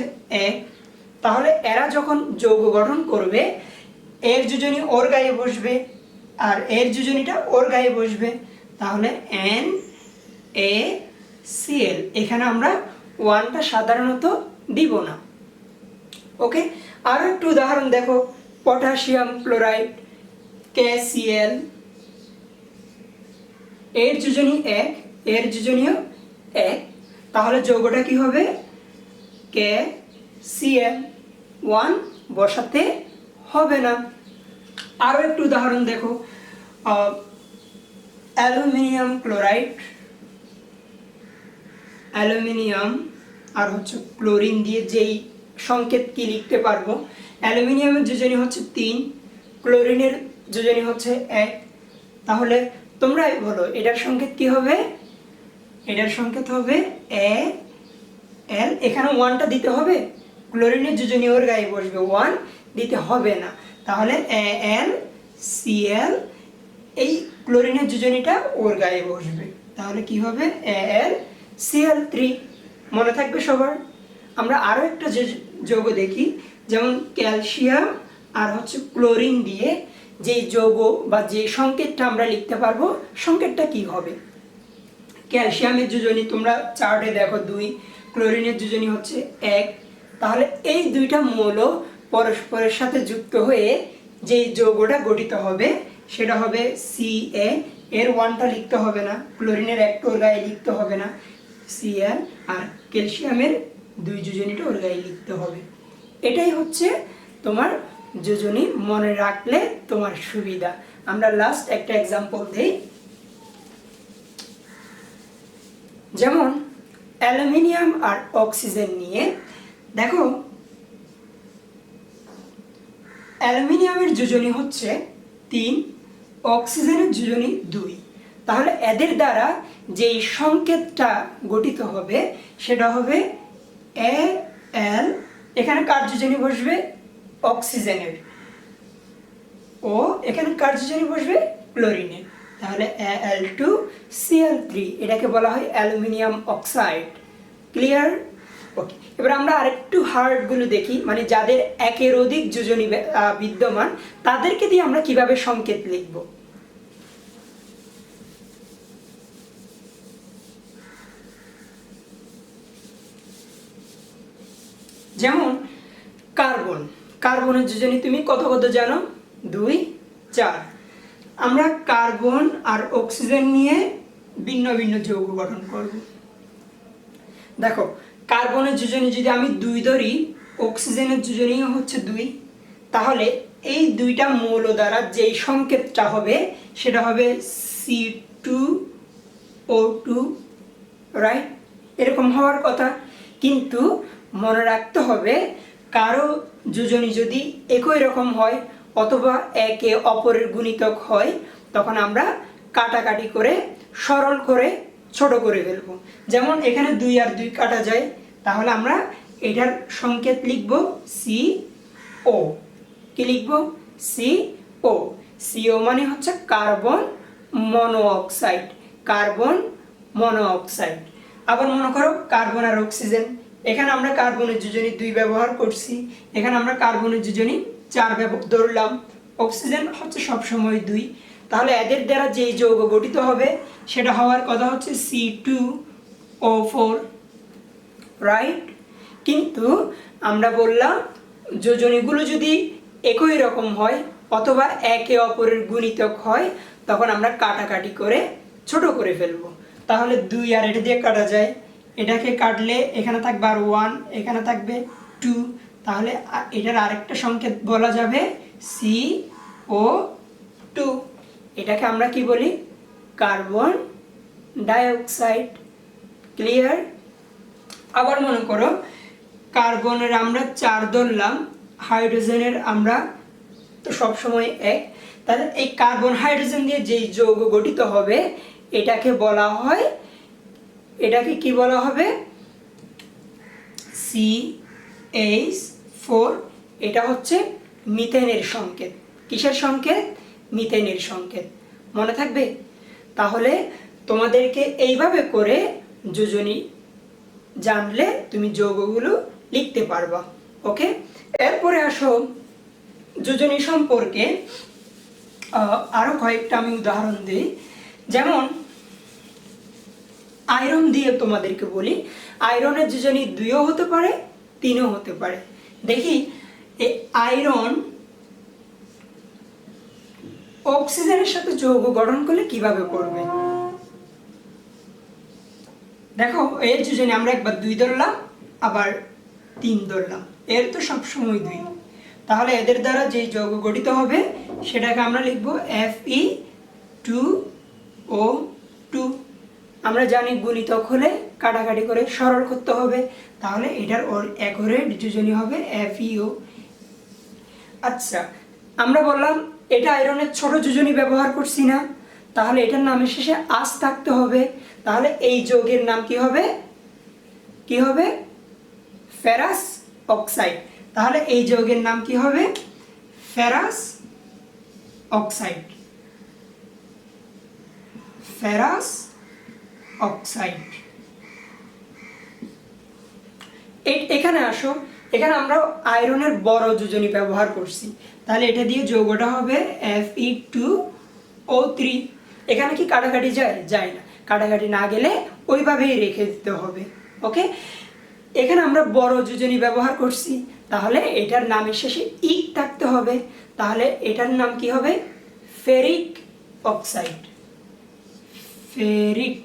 1। তাহলে এরা যখন যৌগ গঠন করবে, এর যোজনী ওর গায়ে বসবে আর এর যোজনীটা ওর গায়ে বসবে। তাহলে NaCl, এখানে আমরা 1টা সাধারণত দিব না। ওকে, আরো একটু উদাহরণ দেখো, পটাশিয়াম ক্লোরাইড, KCl, এর যোজনী 1, এর যোজনীও 1। তাহলে যৌগটা কি হবে? KCl, 1 বসাতে হবে না। আরো একটু উদাহরণ দেখো, অ্যালুমিনিয়াম ক্লোরাইড, অ্যালুমিনিয়াম আর হচ্ছে ক্লোরিন দিয়ে যেই সংকেত কি লিখতে পারবো, অ্যালুমিনিয়ামের যোজনী হচ্ছে 3, ক্লোরিনের যোজনী হচ্ছে 1। তাহলে তোমরাই বলো এটার সংকেত কি হবে? এটার সংকেত হবে Al, এখানে 1টা দিতে হবে, ক্লোরিনের যোজনী ওর গায়ে বসবে, 1 দিতে হবে না। তাহলে AlCl, এই ক্লোরিনের যোজনীটা ওর গায়ে বসবে, তাহলে কি হবে? AlCl3। মনে থাকবে সবার? আমরা আরো একটা যৌগ দেখি, যেমন ক্যালসিয়াম আর হচ্ছে ক্লোরিন দিয়ে যে যৌগ বা যে সংকেতটা আমরা লিখতে পারবো, সংকেতটা কি হবে? ক্যালসিয়ামের যোজনী তোমরা চার্টে দেখো 2, ক্লোরিনের যোজনী হচ্ছে 1। তাহলে এই দুইটা মৌল পরস্পরের সাথে যুক্ত হয়ে যে যৌগটা গঠিত হবে, সেটা হবে Ca, এর 1টা লিখতে হবে না, ক্লোরিনের 1টা ওর গায়ে লিখতে হবে না, Cl, আর ক্যালসিয়ামের 2 যোজনীটা ওর গায়ে লিখতে হবে। এটাই হচ্ছে তোমার যোজনী, মনে রাখলে তোমার সুবিধা। আমরা লাস্ট একটা এক্সাম্পল দেই, যেমন অ্যালুমিনিয়াম আর অক্সিজেন নিয়ে। দেখো, অ্যালুমিনিয়ামের যোজনী হচ্ছে 3, অক্সিজেনের যোজনী 2। তাহলে এদের দ্বারা যেই সংকেতটা গঠিত হবে, সেটা হবে Al, এখানে কার যোজনী বসবে? অক্সিজেনের। ও এখানে কার যোজনী বসবে? ক্লোরিনের। তাহলে Al2Cl3, এটাকে বলা হয় অ্যালুমিনিয়াম অক্সাইড। ক্লিয়ার? ওকে, এবার আমরা আরেকটু হার্ড গুলো দেখি, মানে যাদের একের অধিক যোজনী বিদ্যমান, তাদেরকে দিয়ে আমরা কিভাবে সংকেত লিখব। যেমন কার্বন, কার্বনের যোজনী তুমি কত কত জানো? 2, 4। আমরা কার্বন আর অক্সিজেন নিয়ে ভিন্ন ভিন্ন যৌগ গঠন করব। দেখো, কার্বনের যোজনী যদি আমি 2 ধরি, অক্সিজেনের যোজনী হচ্ছে 2, তাহলে এই দুইটা মৌল দ্বারা যেই সংকেতটা হবে, সেটা হবে C2O2, রাইট? এরকম হওয়ার কথা। কিন্তু মনে রাখতে হবে, কারো যোজনী যদি একই রকম হয় অথবা একে অপরের গুণিতক হয়, তখন আমরা কাটাকাটি করে সরল করে ছোট করে ফেলবো। যেমন এখানে 2 আর 2 কাটা যায়, তাহলে আমরা এটার সংকেত লিখব CO। কি লিখব? CO। CO মানে হচ্ছে কার্বন মনোঅক্সাইড, কার্বন মনোঅক্সাইড। আবার মনে করো কার্বন আর অক্সিজেন, এখানে আমরা কার্বনের যোজনী 2 ব্যবহার করছি, এখানে আমরা কার্বনের যোজনী 4 ধরলাম, অক্সিজেন হচ্ছে সবসময় 2, তাহলে এদের দ্বারা যেই যৌগ গঠিত হবে সেটা হওয়ার কথা হচ্ছে C2O4, রাইট। কিন্তু আমরা বললাম যোজনীগুলো যদি একই রকম হয় অথবা একে অপরের গুণিতক হয় তখন আমরা কাটাকাটি করে ছোট করে ফেলবো। তাহলে 2 আর এটা দিয়ে কাটা যায়, এটাকে কাটলে এখানে থাকবে আর 1, এখানে থাকবে 2, তাহলে এটার আরেকটা সংকেত বলা যাবে CO2। এটাকে আমরা কি বলি? Carbon dioxide. ক্লিয়ার? আবার মনে করো কার্বনের আমরা 4 ধরলাম, হাইড্রোজেনের আমরা তো সবসময় 1, তাহলে এই কার্বন হাইড্রোজেন দিয়ে যেই যৌগ গঠিত হবে এটাকে বলা হয়, এটাকে কি বলা হবে? CH4। এটা হচ্ছে মিথেনের সংকেত। কিসের সংকেত? মিথেনের সংকেত। মনে থাকবে? তাহলে তোমাদেরকে এইভাবে করে যোজনী জানলে তুমি যৌগগুলো লিখতে পারবা। ওকে, এরপরে আসো যোজনী সম্পর্কে আরো কয়েকটা আমি উদাহরণ দিই। যেমন আয়রন দিয়ে তোমাদেরকে বলি, আয়রনের যোজনী 2ও হতে পারে 3ও হতে পারে। দেখি এই আয়রন অক্সিজেনের সাথে যৌগ গঠন করলে কিভাবে করবে। দেখো এর যোজনী আমরা একবার 2 ধরলাম আবার 3 ধরলাম, এর তো সবসময় 2, তাহলে এদের দ্বারা যে যৌগ গঠিত হবে সেটাকে আমরা লিখব Fe2O2। আমরা জানি গুণিতক হলে কাটাকাটি করে সরল করতে হবে, তাহলে এটার একরের যোজনী হবে FeO। আচ্ছা, আমরা বললাম এটা আয়রনের ছোট যোজনী ব্যবহার করছি না, তাহলে এটার নামের শেষে আস থাকতে হবে, তাহলে এই যৌগের নাম কি হবে? কি হবে? Ferrous oxide. তাহলে এই যৌগের নাম কি হবে? Ferrous oxide. Ferrous oxide. এখানে আসো, এখানে আমরা আয়রনের বড় যোজনী ব্যবহার করছি, তাহলে এটা দিয়ে যৌগটা হবে Fe2O3। এখানে কি কাটাকাটি যায়? যায় না। কাটাকাটি না গেলে ওইভাবেই রেখে দিতে হবে। ওকে, এখানে আমরা বড় যোজনী ব্যবহার করছি, তাহলে এটার নামের শেষে ইক থাকতে হবে, তাহলে এটার নাম কি হবে? Ferric oxide. ফেরিক।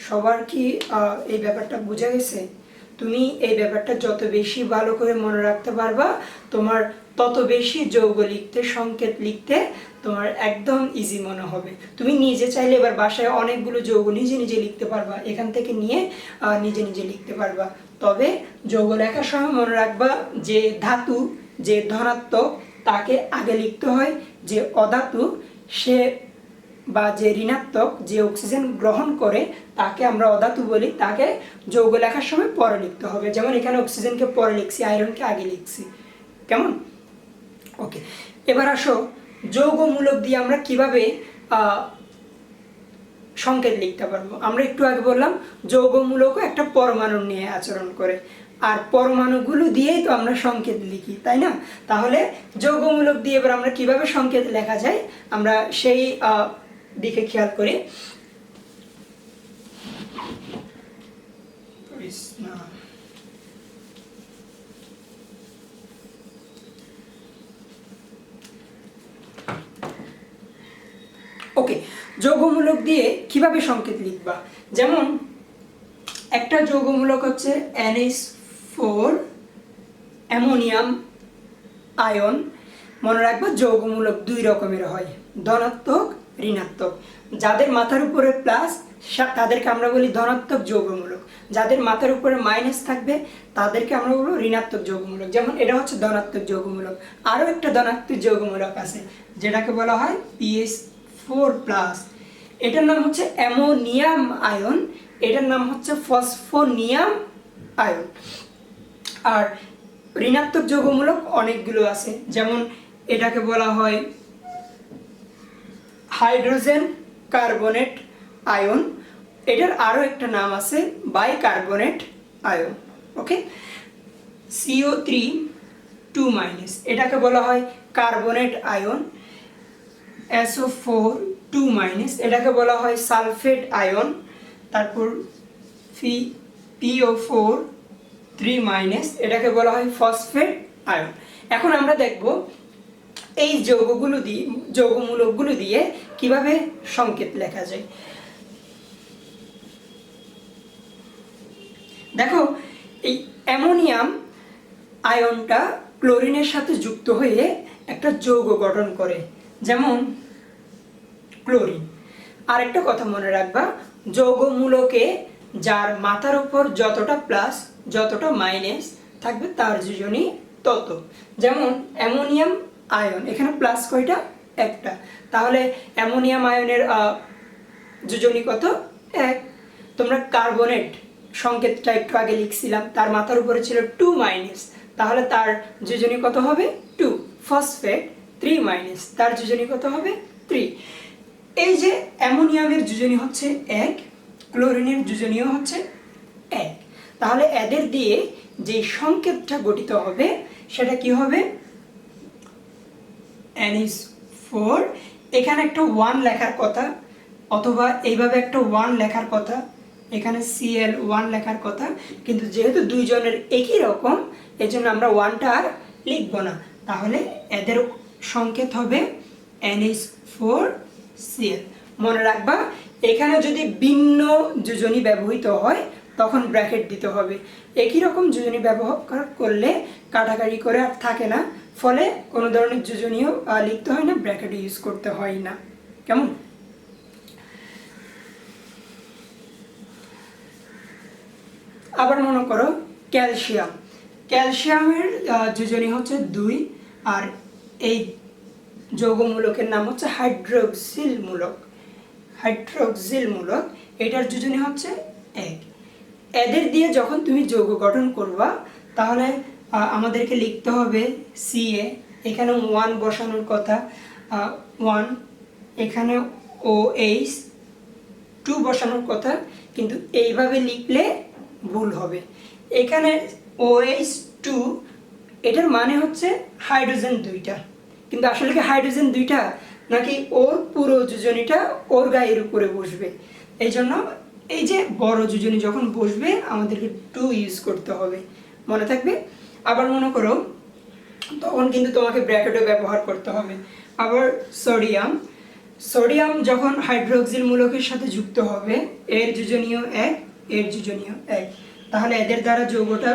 সবার কি এই ব্যাপারটা বোঝা গেছে? তুমি এই ব্যাপারটা যত বেশি ভালো করে মনে রাখতে পারবা তোমার তত বেশি যৌগ লিখতে, সংকেত লিখতে তোমার একদম ইজি মনে হবে। তুমি নিজে চাইলে এবার বাসায় অনেকগুলো যৌগ নিজে নিজে লিখতে পারবা, এখান থেকে নিয়ে নিজে নিজে লিখতে পারবা। তবে যৌগ লেখার সময় মনে রাখবা যে ধাতু যে ধনাত্মক তাকে আগে লিখতে হয়, যে অধাতু সে বা যে ঋণাত্মক যে অক্সিজেন গ্রহণ করে তাকে আমরা অধাতু বলি, তাকে যৌগ লেখার সময় পরে লিখতে হবে। যেমন এখানে অক্সিজেনকে পরে লিখছি, আয়রনকে আগে লিখছি। কেমন? ওকে, এবার আসো যৌগমূলক দিয়ে আমরা কিভাবে সংকেত লিখতে পারবো। আমরা একটু আগে বললাম যৌগমূলকও একটা পরমাণু নিয়ে আচরণ করে, আর পরমাণুগুলো দিয়েই তো আমরা সংকেত লিখি, তাই না? তাহলে যৌগমূলক দিয়ে এবার আমরা কিভাবে সংকেত লেখা যায় আমরা সেই দিকে খেয়াল করি। ওকে, যৌগমূলক দিয়ে কিভাবে সংকেত লিখবা? যেমন একটা যৌগমূলক হচ্ছে NH4 অ্যামোনিয়াম আয়ন। মনে রাখবো যৌগমূলক 2 রকমের হয়, ধনাত্মক ঋণাত্মক। যাদের মাথার উপরে প্লাস তাদেরকে আমরা বলি ধনাত্মক যৌগমূলক, যাদের মাথার উপরে মাইনাস থাকবে তাদেরকে আমরা বলবো ঋণাত্মক যৌগমূলক। যেমন এটা হচ্ছে ধনাত্মক যৌগমূলক। আরও একটা ধনাত্মক যৌগমূলক আছে যেটাকে বলা হয় PH4+, এটার নাম হচ্ছে অ্যামোনিয়াম আয়ন, এটার নাম হচ্ছে ফসফোনিয়াম আয়ন। আর ঋণাত্মক যৌগমূলক অনেকগুলো আছে, যেমন এটাকে বলা হয় হাইড্রোজেন কার্বনেট আয়ন, এটার আরও একটা নাম আছে বাইকার্বনেট আয়ন। ওকে, CO3 2- এটাকে বলা হয় কার্বনেট আয়ন। SO4 2- এটাকে বলা হয় সালফেট আয়ন। তারপর PO4 3- এটাকে বলা হয় ফসফেট আয়ন। এখন আমরা দেখব এই যৌগমূলকগুলো দিয়ে কিভাবে সংকেত লেখা যায়। দেখো, এই অ্যামোনিয়াম আয়নটা ক্লোরিনের সাথে যুক্ত হয়ে একটা যৌগ গঠন করে, যেমন ক্লোরিন। আরেকটা কথা মনে রাখবা, যৌগমূলকে যার মাথার উপর যতটা প্লাস যতটা মাইনাস থাকবে তার যোজনী তত। যেমন অ্যামোনিয়াম আয়ন, এখানে প্লাস কয়টা? একটা, তাহলে অ্যামোনিয়াম আয়নের যোজনী কত? 1। তোমরা কার্বনেট সংকেতটা একটু আগে লিখছিলাম, তার মাথার উপরে ছিল 2-, তাহলে তার যোজনী কত হবে? 2। ফসফেট 3-, তার যোজনী কত হবে? 3। এই যে অ্যামোনিয়ামের যোজনী হচ্ছে 1, ক্লোরিনের যোজনীও হচ্ছে 1, তাহলে এদের দিয়ে যে সংকেতটা গঠিত হবে সেটা কি হবে? NH4। এখানে একটা 1 লেখার কথা, অথবা এইভাবে একটা 1 লেখার কথা, এখানে Cl1 লেখার কথা, কিন্তু যেহেতু দুইজনের একই রকম এজন্য আমরা 1টা আর লিখব না। তাহলে এদের সংকেত হবে NH4Cl। মনে রাখবা, এখানে যদি ভিন্ন যোজনী ব্যবহৃত হয় তখন ব্র্যাকেট দিতে হবে। একই রকম যোজনী ব্যবহার করলে কাটাকাটি করে আর থাকে না, ফলে কোনো ধরনের যোজনীয় লিখতে হয় না, ব্র্যাকেট ইউজ করতে হয় না। কেমন? আবার মনে করো ক্যালসিয়াম। ক্যালসিয়ামের যোজনী হচ্ছে 2, আর এই যৌগমূলকের নাম হচ্ছে হাইড্রোক্সিল মূলক। এটার যোজনী হচ্ছে 1। এদের দিয়ে যখন তুমি যৌগ গঠন করবা তাহলে আমাদেরকে লিখতে হবে Ca, এখানে 1 বসানোর কথা, 1, এখানে OH 2 বসানোর কথা, কিন্তু এইভাবে লিখলে ভুল হবে। এখানে OH2, এটার মানে হচ্ছে হাইড্রোজেন 2টা, কিন্তু আসলে কি হাইড্রোজেন 2টা, নাকি ওর পুরো যোজনীটা ওর গায়ের উপরে বসবে। এই জন্য এই যে বড় যোজনী যখন বসবে আমাদেরকে 2 ইউজ করতে হবে, মনে থাকবে। আবার মনে করো, তখন কিন্তু তোমাকে ব্র্যাকেটও ব্যবহার করতে হবে। আবার সোডিয়াম যখন হাইড্রোক্সিল মূলকের সাথে যুক্ত হবে, এর যোজনীয় 1, এর যোজনীয় 1, তাহলে এদের দ্বারা যৌগটা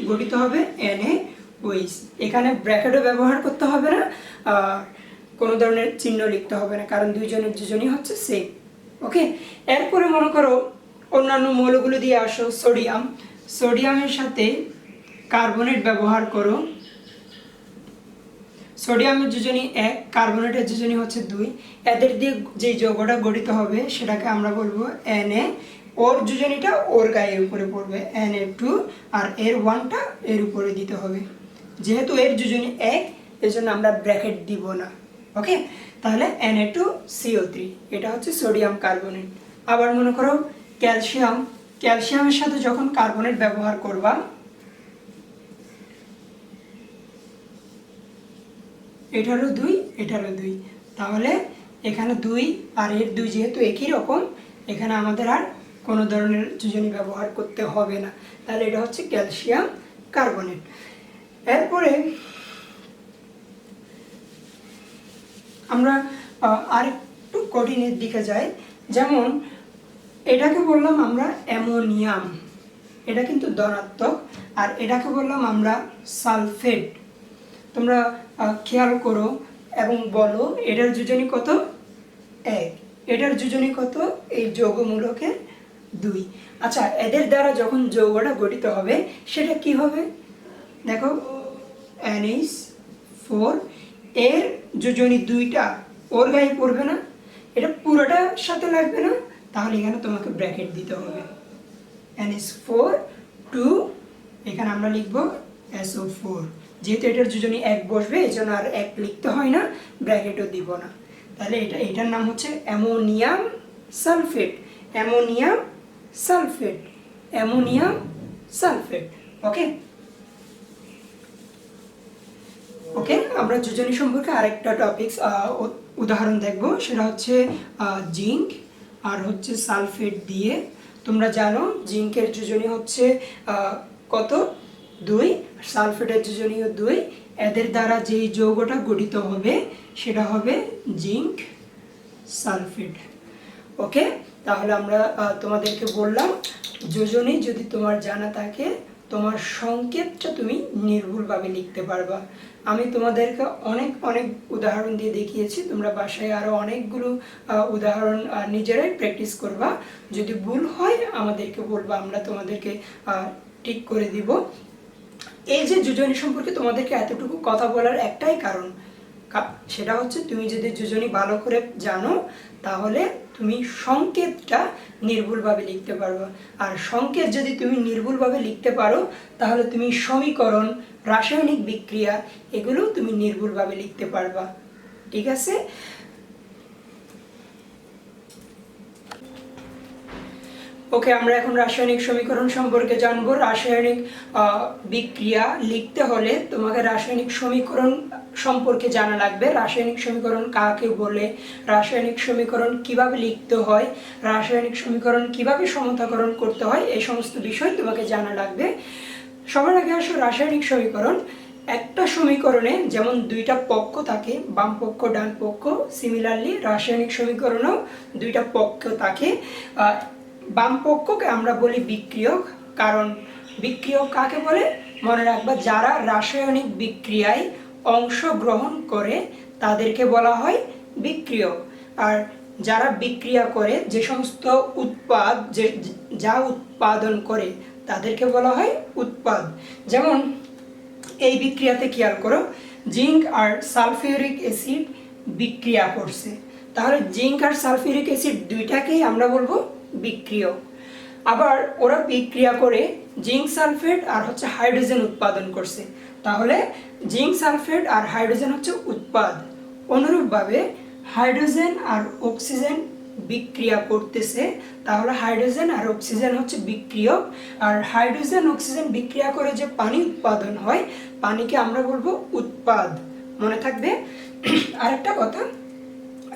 গঠিত হবে NaOH। এখানে ব্র্যাকেটও ব্যবহার করতে হবে না, কোনো ধরনের চিহ্ন লিখতে হবে না, কারণ দুইজনের যোজনী হচ্ছে সেম। ওকে, এরপরে মনে করো অন্যান্য মৌলগুলো দিয়ে আসো। সোডিয়ামের সাথে কার্বনেট ব্যবহার করো। সোডিয়ামের যোজনী 1, কার্বনেটের যোজনী হচ্ছে 2। এদের দিয়ে যে যৌগটা গঠিত হবে সেটাকে আমরা বলবো Na। ওর যোজনীটা ওর গায়ের উপরে পড়বে, Na2, আর এর 1টা এর উপরে দিতে হবে। যেহেতু এর যোজনী 1 এজন্য আমরা ব্র্যাকেট দিব না। ওকে, তাহলে Na2CO3, এটা হচ্ছে সোডিয়াম কার্বনেট। আবার মনে করো ক্যালসিয়ামের সাথে যখন কার্বনেট ব্যবহার করবা, এটারও 2, তাহলে এখানে 2 আর এর 2 যেহেতু একই রকম, এখানে আমাদের আর কোনো ধরনের যোজনী ব্যবহার করতে হবে না। তাহলে এটা হচ্ছে ক্যালসিয়াম কার্বনেট। এরপরে আমরা আরেকটু কঠিনের দিকে যাই, যেমন এটাকে বললাম আমরা অ্যামোনিয়াম, এটা কিন্তু ধনাত্মক, আর এটাকে বললাম আমরা সালফেট। তোমরা খেয়াল করো এবং বলো এটার যোজনী কত? 1, এটার যোজনী কত? এই যৌগমূলকে 2। আচ্ছা, এদের দ্বারা যখন যৌগটা গঠিত হবে সেটা কি হবে? দেখো, NH4, এর যোজনী 2টা ওর গায়ে পড়বে না, এটা পুরোটার সাথে লাগবে না, তাহলে এখানে তোমাকে ব্র্যাকেট দিতে হবে। NH4 2, এখানে আমরা লিখব SO4। যেহেতু এটার যোজনী 1 বসবে এই জন্য আর 1 লিখতে হয় না, ব্র্যাকেটও দিব না। তাহলে এটার নাম হচ্ছে ammonium sulphate, ammonium sulphate, ammonium sulphate. Okay okay আমরা যোজনী সম্পর্কে আরেকটা টপিকস উদাহরণ দেখব, সেটা হচ্ছে জিঙ্ক আর হচ্ছে সালফেট দিয়ে। তোমরা জানো জিঙ্কের যোজনী হচ্ছে কত 2, সালফেটের যোজনীয় 2। এদের দ্বারা যেই যৌগটা গঠিত হবে সেটা হবে জিঙ্ক সালফেট। ওকে, তাহলে আমরা তোমাদেরকে বললাম যোজনী যদি তোমার জানা থাকে তোমার সংকেতটা তুমি নির্ভুলভাবে লিখতে পারবা। আমি তোমাদেরকে অনেক অনেক উদাহরণ দিয়ে দেখিয়েছি, তোমরা বাসায় আরও অনেকগুলো উদাহরণ নিজেরাই প্র্যাকটিস করবা। যদি ভুল হয় আমাদেরকে বলবা, আমরা তোমাদেরকে ঠিক করে দিব। এই যে যোজনী সম্পর্কে তোমাদেরকে এতটুকু কথা বলার একটাই কারণ, সেটা হচ্ছে তুমি যদি যোজনী ভালো করে জানো তাহলে তুমি সংকেতটা নির্ভুলভাবে লিখতে পারবে। আর সংকেত যদি তুমি নির্ভুলভাবে লিখতে পারো তাহলে তুমি সমীকরণ, রাসায়নিক বিক্রিয়া এগুলো তুমি নির্ভুলভাবে লিখতে পারবা। ঠিক আছে? ওকে, আমরা এখন রাসায়নিক সমীকরণ সম্পর্কে জানবো। রাসায়নিক বিক্রিয়া লিখতে হলে তোমাকে রাসায়নিক সমীকরণ সম্পর্কে জানা লাগবে। রাসায়নিক সমীকরণ কাকে বলে, রাসায়নিক সমীকরণ কিভাবে লিখতে হয়, রাসায়নিক সমীকরণ কিভাবে সমতাকরণ করতে হয়, এই সমস্ত বিষয় তোমাকে জানা লাগবে। সবার আগে আসো রাসায়নিক সমীকরণ। একটা সমীকরণে যেমন দুইটা পক্ষ থাকে, বাম পক্ষ ডান পক্ষ, সিমিলারলি রাসায়নিক সমীকরণেও দুইটা পক্ষ থাকে। বাম পক্ষকে আমরা বলি বিক্রিয়ক। কারণ বিক্রিয়ক কাকে বলে মনে রাখবা, যারা রাসায়নিক বিক্রিয়ায় অংশগ্রহণ করে তাদেরকে বলা হয় বিক্রিয়ক। আর যারা বিক্রিয়া করে, যে সমস্ত যা উৎপাদন করে তাদেরকে বলা হয় উৎপাদ। যেমন এই বিক্রিয়াতে খেয়াল করো, জিঙ্ক আর সালফিউরিক অ্যাসিড বিক্রিয়া করছে, তাহলে জিঙ্ক আর সালফিউরিক অ্যাসিড দুইটাকেই আমরা বলবো বিক্রিয়ক। আবার ওরা বিক্রিয়া করে জিঙ্ক সালফেট আর হচ্ছে হাইড্রোজেন উৎপাদন করছে, তাহলে জিঙ্ক সালফেট আর হাইড্রোজেন হচ্ছে উৎপাদ। অনুরূপভাবে হাইড্রোজেন আর অক্সিজেন বিক্রিয়া করতেছে, তাহলে হাইড্রোজেন আর অক্সিজেন হচ্ছে বিক্রিয়ক। আর হাইড্রোজেন অক্সিজেন বিক্রিয়া করে যে পানি উৎপাদন হয়, পানিকে আমরা বলবো উৎপাদ। মনে থাকবে। আরেকটা কথা,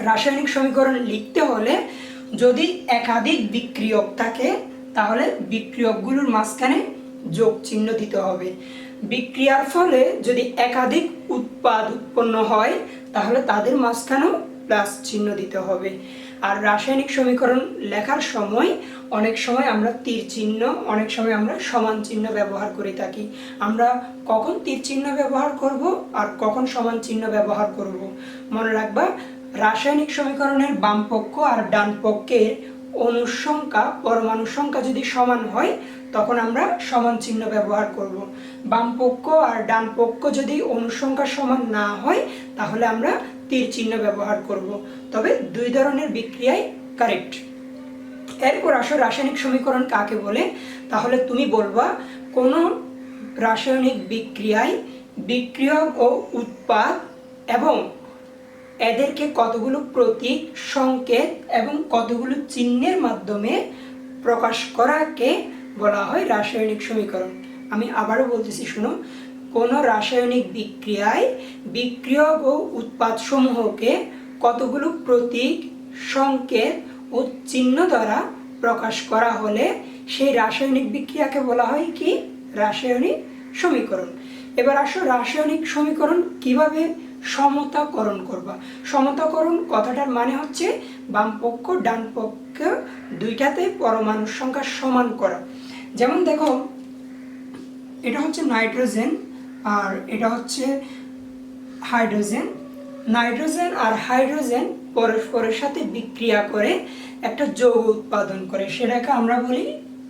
রাসায়নিক সমীকরণ লিখতে হলে যদি একাধিক বিক্রিয়ক থাকে তাহলে বিক্রিয়কগুলোর মাঝখানে যোগ চিহ্ন দিতে হবে। বিক্রিয়ার ফলে যদি একাধিক উৎপাদ উৎপন্ন হয় তাহলে তাদের মাঝখানেও প্লাস চিহ্ন দিতে হবে। আর রাসায়নিক সমীকরণ লেখার সময় অনেক সময় আমরা তীর চিহ্ন, অনেক সময় আমরা সমান চিহ্ন ব্যবহার করে থাকি। আমরা কখন তীর চিহ্ন ব্যবহার করব আর কখন সমান চিহ্ন ব্যবহার করব মনে রাখবা। রাসায়নিক সমীকরণের বাম পক্ষ আর ডান পক্ষের অণুর সংখ্যা, পরমাণুর সংখ্যা যদি সমান হয় তখন আমরা সমান চিহ্ন ব্যবহার করব। বাম পক্ষ আর ডান পক্ষ যদি অণুর সংখ্যা সমান না হয় তাহলে আমরা তীর চিহ্ন ব্যবহার করব। তবে দুই ধরনের বিক্রিয়াই কারেক্ট। এরপর আসো রাসায়নিক সমীকরণ কাকে বলে। তাহলে তুমি বলবা কোন রাসায়নিক বিক্রিয়ায় বিক্রিয়ক ও উৎপাদ এবং এদেরকে কতগুলো প্রতীক, সংকেত এবং কতগুলো চিহ্নের মাধ্যমে প্রকাশ করাকে বলা হয় রাসায়নিক সমীকরণ। আমি আবারও বলতেছি, শুনো। কোন রাসায়নিক বিক্রিয়ায় বিক্রিয়ক ও উৎপাদ সমূহকে কতগুলো প্রতীক, সংকেত ও চিহ্ন দ্বারা প্রকাশ করা হলে সেই রাসায়নিক বিক্রিয়াকে বলা হয় কি? রাসায়নিক সমীকরণ। এবার আসো রাসায়নিক সমীকরণ কিভাবে সমতাকরণ করবা। সমতাকরণ কথাটার মানে হচ্ছে বাম পক্ষ ডান পক্ষ দুইটাতে পরমাণুর সংখ্যা সমান করা। যেমন দেখো, এটা হচ্ছে নাইট্রোজেন আর এটা হচ্ছে হাইড্রোজেন। নাইট্রোজেন আর হাইড্রোজেন পরস্পরের সাথে বিক্রিয়া করে একটা যৌগ উৎপাদন করে, সেটাকে আমরা বলি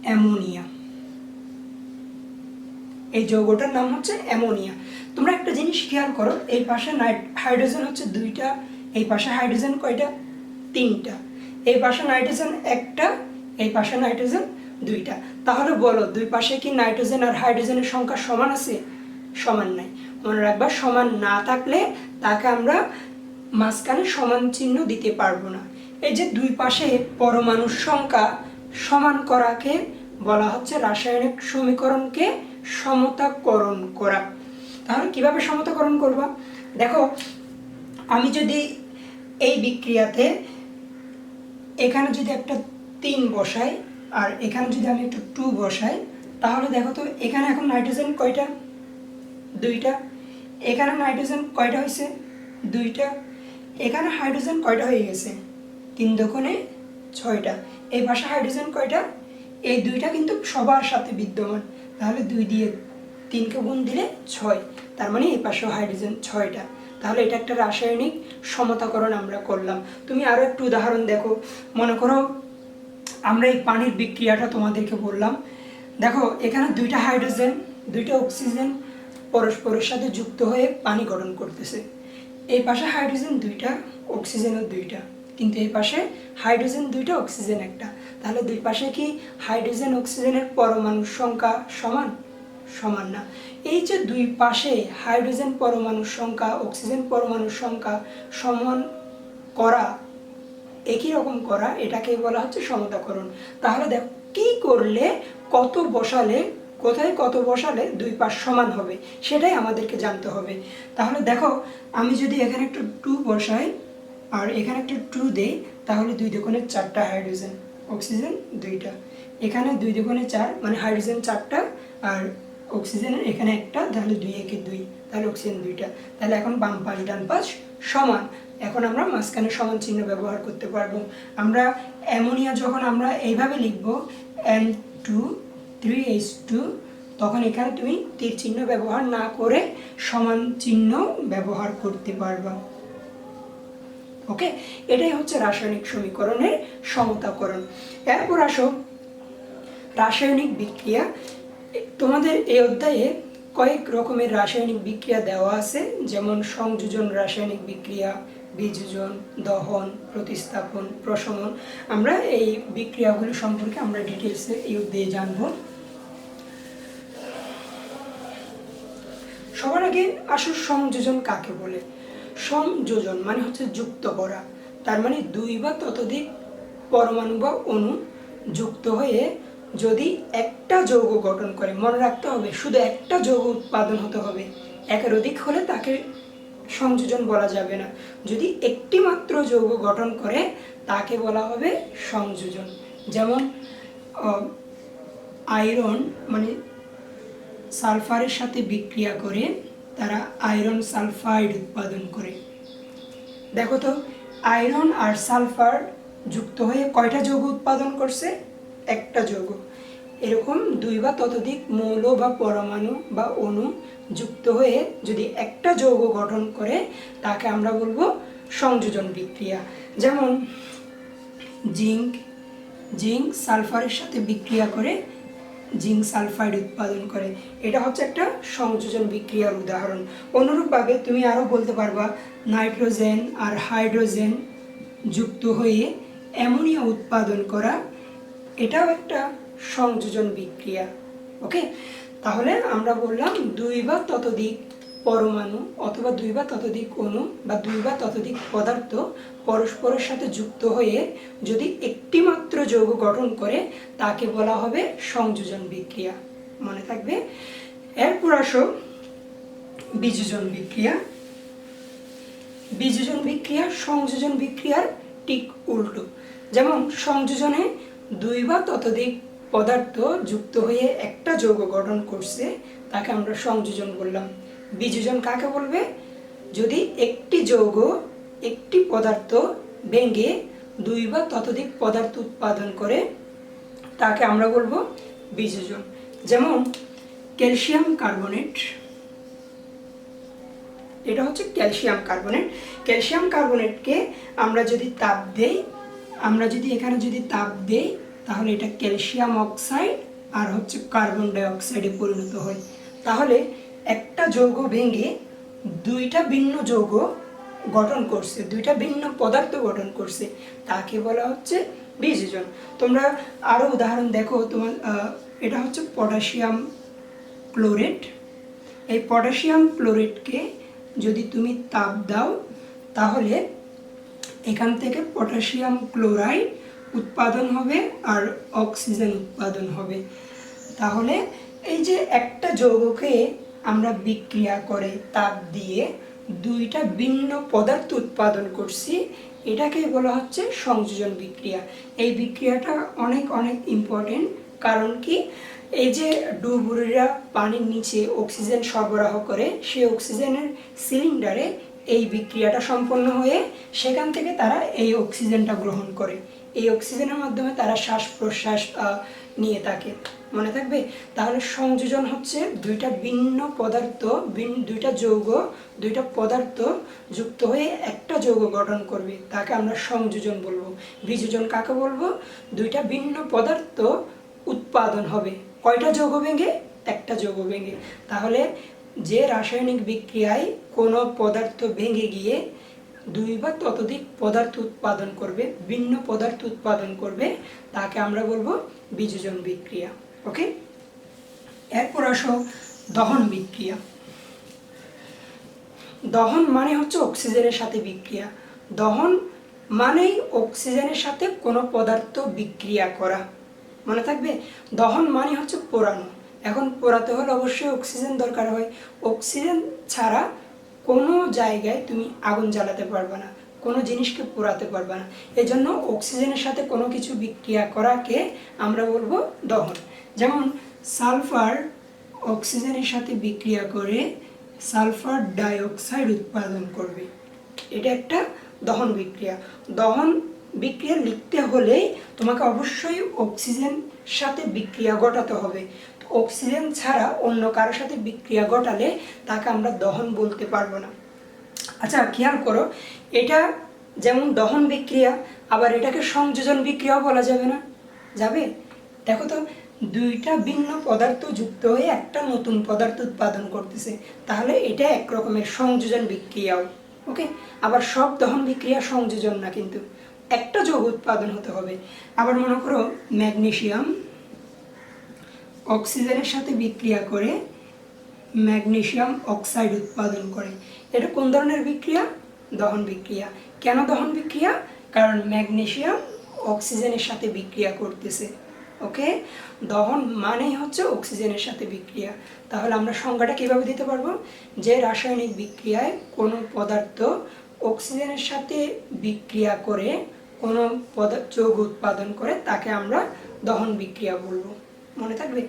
অ্যামোনিয়া। এই যৌগটার নাম হচ্ছে অ্যামোনিয়া। তোমরা একটা জিনিস খেয়াল করো, এই পাশে হাইড্রোজেন হচ্ছে দুইটা, এই পাশে হাইড্রোজেন কয়টা? তিনটা। এই পাশে নাইট্রোজেন একটা, এই পাশে নাইট্রোজেন দুইটা। তাহলে বলো দুই পাশে কি নাইট্রোজেন আর হাইড্রোজেনের সংখ্যা সমান আছে? সমান নাই। মনে রাখবা, সমান না থাকলে তাকে আমরা মাঝখানে সমান চিহ্ন দিতে পারবো না। এই যে দুই পাশে পরমাণুর সংখ্যা সমান করাকে বলা হচ্ছে রাসায়নিক সমীকরণকে সমতাকরণ করা। তাহলে কিভাবে সমতাকরণ করবা? দেখো, আমি যদি এই বিক্রিয়াতে এখানে যদি একটা 3 বসাই আর এখানে যদি আমি একটু 2 বসাই, তাহলে দেখো তো এখানে এখন নাইট্রোজেন কয়টা? 2টা। এখানে নাইট্রোজেন কয়টা হয়েছে? 2টা। এখানে হাইড্রোজেন কয়টা হয়ে গেছে? 3 দুগুণে 6টা। এই পাশে হাইড্রোজেন কয়টা? এই 2টা কিন্তু সবার সাথে বিদ্যমান। তাহলে 2 দিয়ে 3কে গুণ দিলে 6, তার মানে এই পাশেও হাইড্রোজেন 6টা। তাহলে এটা একটা রাসায়নিক সমতাকরণ আমরা করলাম। তুমি আরো একটু উদাহরণ দেখো, মনে করো আমরা এই পানির বিক্রিয়াটা তোমাদেরকে বললাম। দেখো এখানে 2টা হাইড্রোজেন 2টা অক্সিজেন পরস্পরের সাথে যুক্ত হয়ে পানি গঠন করতেছে। এই পাশে হাইড্রোজেন 2টা, অক্সিজেনও 2টা, কিন্তু এই পাশে হাইড্রোজেন 2টা, অক্সিজেন 1টা। তাহলে দুই পাশে কি হাইড্রোজেন অক্সিজেনের পরমাণুর সংখ্যা সমান? সমান না। এই যে দুই পাশে হাইড্রোজেন পরমাণুর সংখ্যা, অক্সিজেন পরমাণুর সংখ্যা সমান করা, একই রকম করা, এটাকে বলা হচ্ছে সমতাকরণ। তাহলে দেখো কি করলে, কত বসালে, কোথায় কত বসালে দুই পাশ সমান হবে, সেটাই আমাদেরকে জানতে হবে। তাহলে দেখো, আমি যদি এখানে একটু 2 বসাই আর এখানে একটু 2 দেই, তাহলে 2 দুগুণে 4টা হাইড্রোজেন, অক্সিজেন 2টা। এখানে 2 দুগুণে 4 মানে হাইড্রোজেন 4টা আর অক্সিজেনের এখানে 1টা, তাহলে 2 একে 2, তাহলে অক্সিজেন 2টা। তাহলে এখন বাম পাশ ডান পাশ সমান। এখন আমরা মাঝখানে সমান চিহ্ন ব্যবহার করতে পারবো। আমরা অ্যামোনিয়া যখন আমরা এইভাবে লিখবো N2 3H2, তখন এখানে তুমি তীর চিহ্ন ব্যবহার না করে সমান চিহ্ন ব্যবহার করতে পারবা। ওকে, এটাই হচ্ছে রাসায়নিক সমীকরণের সমতাকরণ। এরপর আসো রাসায়নিক বিক্রিয়া। তোমাদের এই অধ্যায়ে কয়েক রকমের রাসায়নিক বিক্রিয়া দেওয়া আছে, যেমন সংযোজন রাসায়নিক বিক্রিয়া, বিযোজন, দহন, প্রতিস্থাপন, প্রশমন। আমরা এই বিক্রিয়াগুলো সম্পর্কে আমরা ডিটেলসে এই অধ্যায়ে জানব। সবার আগে আসো সংযোজন কাকে বলে। সংযোজন মানে হচ্ছে যুক্ত করা, তার মানে 2 বা ততোধিক পরমাণু বা অণু যুক্ত হয়ে যদি একটা যৌগ গঠন করে। মনে রাখতে হবে শুধু একটা যৌগ উৎপাদন হতে হবে, একের অধিক হলে তাকে সংযোজন বলা যাবে না। যদি একটি মাত্র যৌগ গঠন করে তাকে বলা হবে সংযোজন। যেমন আয়রন মানে সালফারের সাথে বিক্রিয়া করে তারা আয়রন সালফাইড উৎপাদন করে। দেখো তো, আয়রন আর সালফার যুক্ত হয়ে কয়টা যৌগ উৎপাদন করছে? একটা যৌগ। এরকম 2 বা ততোধিক মৌল বা পরমাণু বা অণু যুক্ত হয়ে যদি একটা যৌগ গঠন করে তাকে আমরা বলবো সংযোজন বিক্রিয়া। যেমন জিঙ্ক সালফারের সাথে বিক্রিয়া করে জিঙ্ক সালফাইড উৎপাদন করে। এটা হচ্ছে একটা সংযোজন বিক্রিয়ার উদাহরণ। অনুরূপভাবে তুমি আরও বলতে পারবা নাইট্রোজেন আর হাইড্রোজেন যুক্ত হয়ে অ্যামোনিয়া উৎপাদন করা, এটাও একটা সংযোজন বিক্রিয়া। ওকে, তাহলে আমরা বললাম 2 বা ততোধিক পরমাণু অথবা 2 বা ততোধিক অণু বা 2 বা ততোধিক পদার্থ পরস্পরের সাথে যুক্ত হয়ে যদি একটি মাত্র যৌগ গঠন করে তাকে বলা হবে সংযোজন বিক্রিয়া। মনে থাকবে। এরপর আসো বিযোজন বিক্রিয়া। বিযোজন বিক্রিয়া সংযোজন বিক্রিয়ার ঠিক উল্টো। যেমন সংযোজনে 2 বা ততোধিক পদার্থ যুক্ত হয়ে একটা যৌগ গঠন করছে, তাকে আমরা সংযোজন বললাম। বিযোজন কাকে বলবে? যদি একটি যৌগ একটি পদার্থ ভেঙে 2 বা ততোধিক পদার্থ উৎপাদন করে তাকে আমরা বলবো বিযোজন। যেমন ক্যালসিয়াম কার্বনেট, এটা হচ্ছে ক্যালসিয়াম কার্বনেট। ক্যালসিয়াম কার্বনেটকে আমরা যদি তাপ দেই, এখানে যদি তাপ দেই, তাহলে এটা ক্যালসিয়াম অক্সাইড আর হচ্ছে কার্বন ডাই অক্সাইডে পরিণত হয়। তাহলে একটা যৌগ ভেঙে 2টা ভিন্ন যৌগ গঠন করছে, 2টা ভিন্ন পদার্থ গঠন করছে, তাকে বলা হচ্ছে বিযোজন। তোমরা আরো উদাহরণ দেখো। তোমার এটা হচ্ছে পটাশিয়াম ক্লোরেট। এই পটাশিয়াম ক্লোরেটকে যদি তুমি তাপ দাও, তাহলে এখান থেকে পটাশিয়াম ক্লোরাইড উৎপাদন হবে আর অক্সিজেন উৎপাদন হবে। তাহলে এই যে একটা যৌগকে আমরা বিক্রিয়া করে তাপ দিয়ে দুইটা ভিন্ন পদার্থ উৎপাদন করছি, এটাকে বলা হচ্ছে সংযোজন বিক্রিয়া। এই বিক্রিয়াটা অনেক অনেক ইম্পর্টেন্ট, কারণ কি এই যে ডুবুরিরা পানির নিচে অক্সিজেন সরবরাহ করে, সেই অক্সিজেনের সিলিন্ডারে এই বিক্রিয়াটা সম্পন্ন হয়ে সেখান থেকে তারা এই অক্সিজেনটা গ্রহণ করে। এই অক্সিজেনের মাধ্যমে তারা শ্বাস প্রশ্বাস নিয়ে থাকে, মনে থাকবে। তাহলে সংযোজন হচ্ছে দুইটা ভিন্ন পদার্থ, দুইটা যৌগ, দুইটা পদার্থ যুক্ত হয়ে একটা যৌগ গঠন করবে, তাকে আমরা সংযোজন বলবো। বিযোজন কাকে বলবো? দুইটা ভিন্ন পদার্থ উৎপাদন হবে কয়টা যৌগ ভেঙে? একটা যৌগ ভেঙে। তাহলে যে রাসায়নিক বিক্রিয়ায় কোনো পদার্থ ভেঙে গিয়ে দুই বা ততোধিক পদার্থ উৎপাদন করবে, ভিন্ন পদার্থ উৎপাদন করবে, তাকে আমরা বলবো বিযোজন বিক্রিয়া। ওকে, এরপর আসো দহন বিক্রিয়া। দহন মানে হচ্ছে অক্সিজেনের সাথে বিক্রিয়া। দহন মানেই অক্সিজেনের সাথে কোনো পদার্থ বিক্রিয়া করা, মনে থাকবে। দহন মানে হচ্ছে পোড়ানো। এখন পোড়াতে হলে অবশ্যই অক্সিজেন দরকার হয়। অক্সিজেন ছাড়া কোনো জায়গায় তুমি আগুন জ্বালাতে পারবে না, কোনো জিনিসকে পোড়াতে পারবে না। এই জন্য অক্সিজেনের সাথে কোনো কিছু বিক্রিয়া করাকে আমরা বলবো দহন। যেমন সালফার অক্সিজেনের সাথে বিক্রিয়া করে সালফার ডাইঅক্সাইড উৎপাদন করবে, এটা একটা দহন বিক্রিয়া। দহন বিক্রিয়া লিখতে হলে তোমাকে অবশ্যই অক্সিজেন সাথে বিক্রিয়া ঘটাতে হবে। অক্সিজেন ছাড়া অন্য কারোর সাথে বিক্রিয়া ঘটালে তাকে আমরা দহন বলতে পারবো না। আচ্ছা, খেয়াল করো, এটা যেমন দহন বিক্রিয়া, আবার এটাকে সংযোজন বিক্রিয়াও বলা যাবে না? যাবে। দেখো তো, দুইটা ভিন্ন পদার্থ যুক্ত হয়ে একটা নতুন পদার্থ উৎপাদন করতেছে, তাহলে এটা এক রকমের সংযোজন বিক্রিয়াও। ওকে, আবার সব দহন বিক্রিয়া সংযোজন না, কিন্তু একটা যৌগ উৎপাদন হতে হবে। আবার মনে করো ম্যাগনেসিয়াম অক্সিজেনের সাথে বিক্রিয়া করে ম্যাগনেসিয়াম অক্সাইড উৎপাদন করে, এটা কোন ধরনের বিক্রিয়া? দহন বিক্রিয়া। কেন দহন বিক্রিয়া? কারণ ম্যাগনেসিয়াম অক্সিজেনের সাথে বিক্রিয়া করতেছে। ওকে, দহন মানেই হচ্ছে অক্সিজেনের সাথে বিক্রিয়া। তাহলে আমরা সংজ্ঞাটা কিভাবে দিতে পারবো? যে রাসায়নিক বিক্রিয়ায় কোনো পদার্থ অক্সিজেনের সাথে বিক্রিয়া করে কোনো যৌগ উৎপাদন করে, তাকে আমরা দহন বিক্রিয়া বলবো, মনে থাকবে।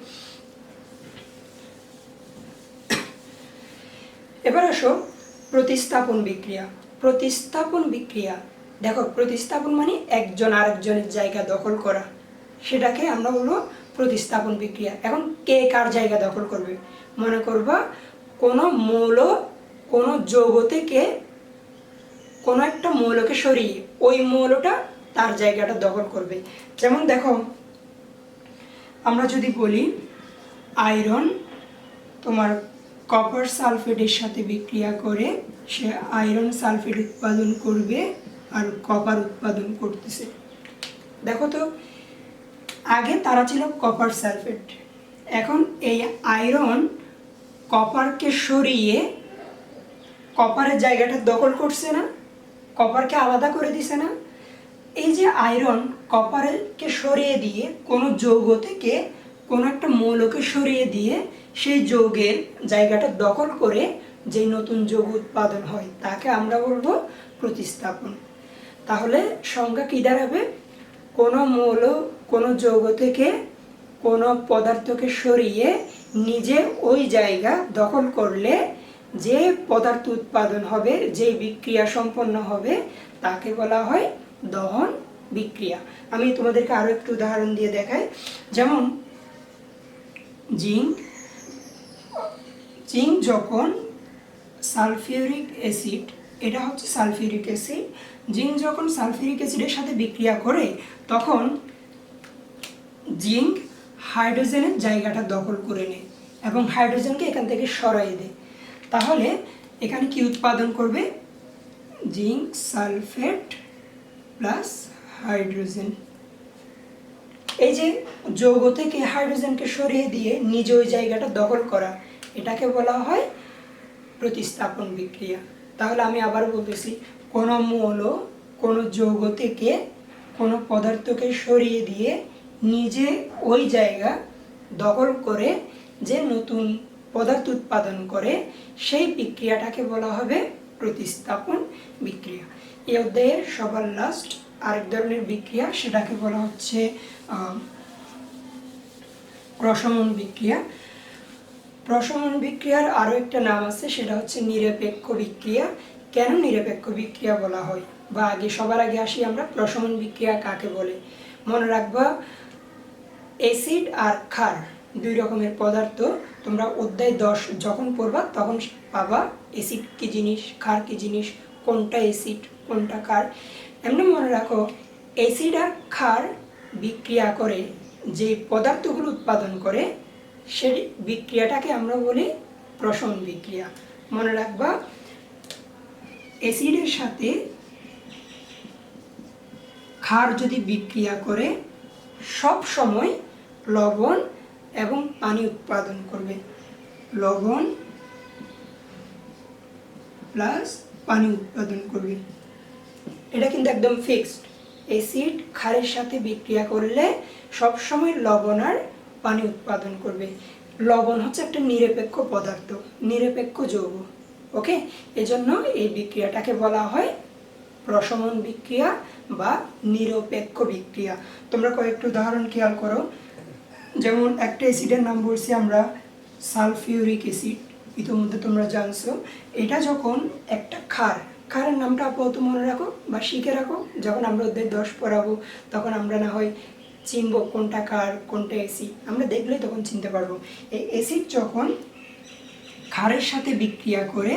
এবার আসো প্রতিস্থাপন বিক্রিয়া। প্রতিস্থাপন বিক্রিয়া, দেখো, প্রতিস্থাপন মানে একজন আরেকজনের জায়গা দখল করা, সেটাকে আমরা বলবো প্রতিস্থাপন বিক্রিয়া। এখন কে কার জায়গা দখল করবে? মনে করবা কোনো মৌল কোনো যৌগ থেকে কোনো একটা মৌলকে সরিয়ে ওই মৌলটা তার জায়গাটা দখল করবে। যেমন দেখো, আমরা যদি বলি আয়রন তোমার কপার সালফেটের সাথে বিক্রিয়া করে সে আয়রন সালফেট উৎপাদন করবে আর কপার উৎপাদন করতেছে। দেখো তো, আগে তারা ছিল কপার সালফেট, এখন এই আয়রন কপারকে সরিয়ে কপারের জায়গাটা দখল করছে না, কপারকে আলাদা করে দিছে না। এই যে আয়রন কপারকে সরিয়ে দিয়ে কোনো যৌগ থেকে কোনো একটা মৌলকে সরিয়ে দিয়ে সেই যৌগের জায়গাটা দখল করে যে নতুন যৌগ উৎপাদন হয়, তাকে আমরা বলবো প্রতিস্থাপন। তাহলে সংজ্ঞা কি দাঁড়াবে? কোনো মৌল কোনো যৌগ থেকে কোনো পদার্থকে সরিয়ে নিজে ওই জায়গা দখল করলে যে পদার্থ উৎপাদন হবে, যে বিক্রিয়া সম্পন্ন হবে, তাকে বলা হয় দহন বিক্রিয়া। আমি তোমাদেরকে আরো একটু উদাহরণ দিয়ে দেখাই। যেমন জিঙ্ক যখন সালফিউরিক অ্যাসিড, এটা হচ্ছে সালফিউরিক অ্যাসিড, জিঙ্ক যখন সালফিউরিক অ্যাসিডের সাথে বিক্রিয়া করে তখন জিঙ্ক হাইড্রোজেনের জায়গাটা দখল করে নেয় এবং হাইড্রোজেনকে এখান থেকে সরাই দেয়। তাহলে এখানে কি উৎপাদন করবে? Zinc sulphate plus hydrogen. এই যে যৌগ থেকে হাইড্রোজেনকে সরিয়ে দিয়ে নিজে ওই জায়গাটা দখল করা, এটাকে বলা হয় প্রতিস্থাপন বিক্রিয়া। তাহলে আমি আবার বলতেছি, কোনো মৌল কোনো যৌগ থেকে কোনো পদার্থকে সরিয়ে দিয়ে নিজে ওই জায়গা দখল করে যে নতুন পদার্থ উৎপাদন করে সেই বিক্রিয়াটাকে বলা হবে প্রতিস্থাপন বিক্রিয়া। এই অধ্যায়ের সবার লাস্ট আরেক ধরনের বিক্রিয়া, সেটাকে বলা হচ্ছে প্রশমন বিক্রিয়া। প্রশমন বিক্রিয়ার আরও একটা নাম আছে, সেটা হচ্ছে নিরপেক্ষ বিক্রিয়া। কেন নিরপেক্ষ বিক্রিয়া বলা হয়, বা সবার আগে আসি আমরা প্রশমন বিক্রিয়া কাকে বলে। মনে রাখবা, অ্যাসিড আর ক্ষার দুই রকমের পদার্থ। তোমরা অধ্যায় 10 যখন পড়বা তখন পাবা অ্যাসিড কি জিনিস, ক্ষার কি জিনিস, কোনটা অ্যাসিড কোনটা ক্ষার। এমনি মনে রাখো, অ্যাসিড আর ক্ষার বিক্রিয়া করে যে পদার্থগুলো উৎপাদন করে সেই বিক্রিয়াটাকে আমরা বলি প্রশমন বিক্রিয়া। মনে রাখবা, অ্যাসিডের সাথে ক্ষার যদি বিক্রিয়া করে সব সময় লবণ এবং পানি উৎপাদন করবে। লবণ প্লাস পানি উৎপাদন করবে, এটা কিন্তু একদম ফিক্সড। অ্যাসিড ক্ষারের সাথে বিক্রিয়া করলে সব সময় লবণ আর পানি উৎপাদন করবে। লবণ হচ্ছে একটা নিরপেক্ষ পদার্থ, নিরপেক্ষ যৌগ। ওকে, এজন্য এই বিক্রিয়াটাকে বলা হয় প্রশমন বিক্রিয়া বা নিরপেক্ষ বিক্রিয়া। তোমরা কয়েকটা উদাহরণ খেয়াল করো। যেমন একটা অ্যাসিডের নাম বলছি আমরা সালফিউরিক অ্যাসিড, ইতিমধ্যে তোমরা জানছো। এটা যখন একটা ক্ষারের নামটা আপাতত মনে রাখো বা শিখে রাখো, যখন আমরা অধ্যায় 10 পড়াবো তখন আমরা না হয় চিনব কোনটা ক্ষার কোনটা অ্যাসিড, আমরা দেখলেই তখন চিনতে পারবো। এই অ্যাসিড যখন ক্ষারের সাথে বিক্রিয়া করে,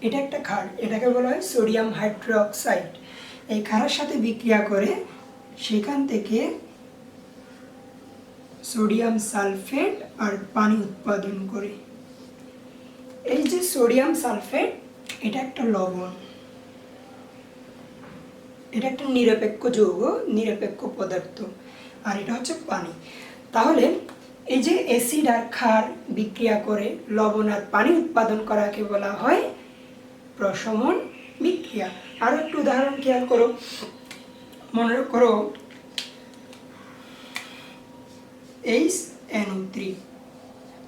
এটা একটা ক্ষার, এটাকে বলা হয় সোডিয়াম হাইড্রোক্সাইড। এই ক্ষারের সাথে বিক্রিয়া করে সেখান থেকে সোডিয়াম সালফেট আর পানি উৎপাদন করে। এই যে সোডিয়াম সালফেট, এটা একটা লবণ, এটা একটা নিরপেক্ষ যৌগ, নিরপেক্ষ পদার্থ, আর এটা হচ্ছে পানি। তাহলে এই যে অ্যাসিড আর ক্ষার বিক্রিয়া করে লবণ আর পানি উৎপাদন করাকে বলা হয় প্রশমন বিক্রিয়া। আরো একটু উদাহরণ খেয়াল করো, মনে করো HNO3,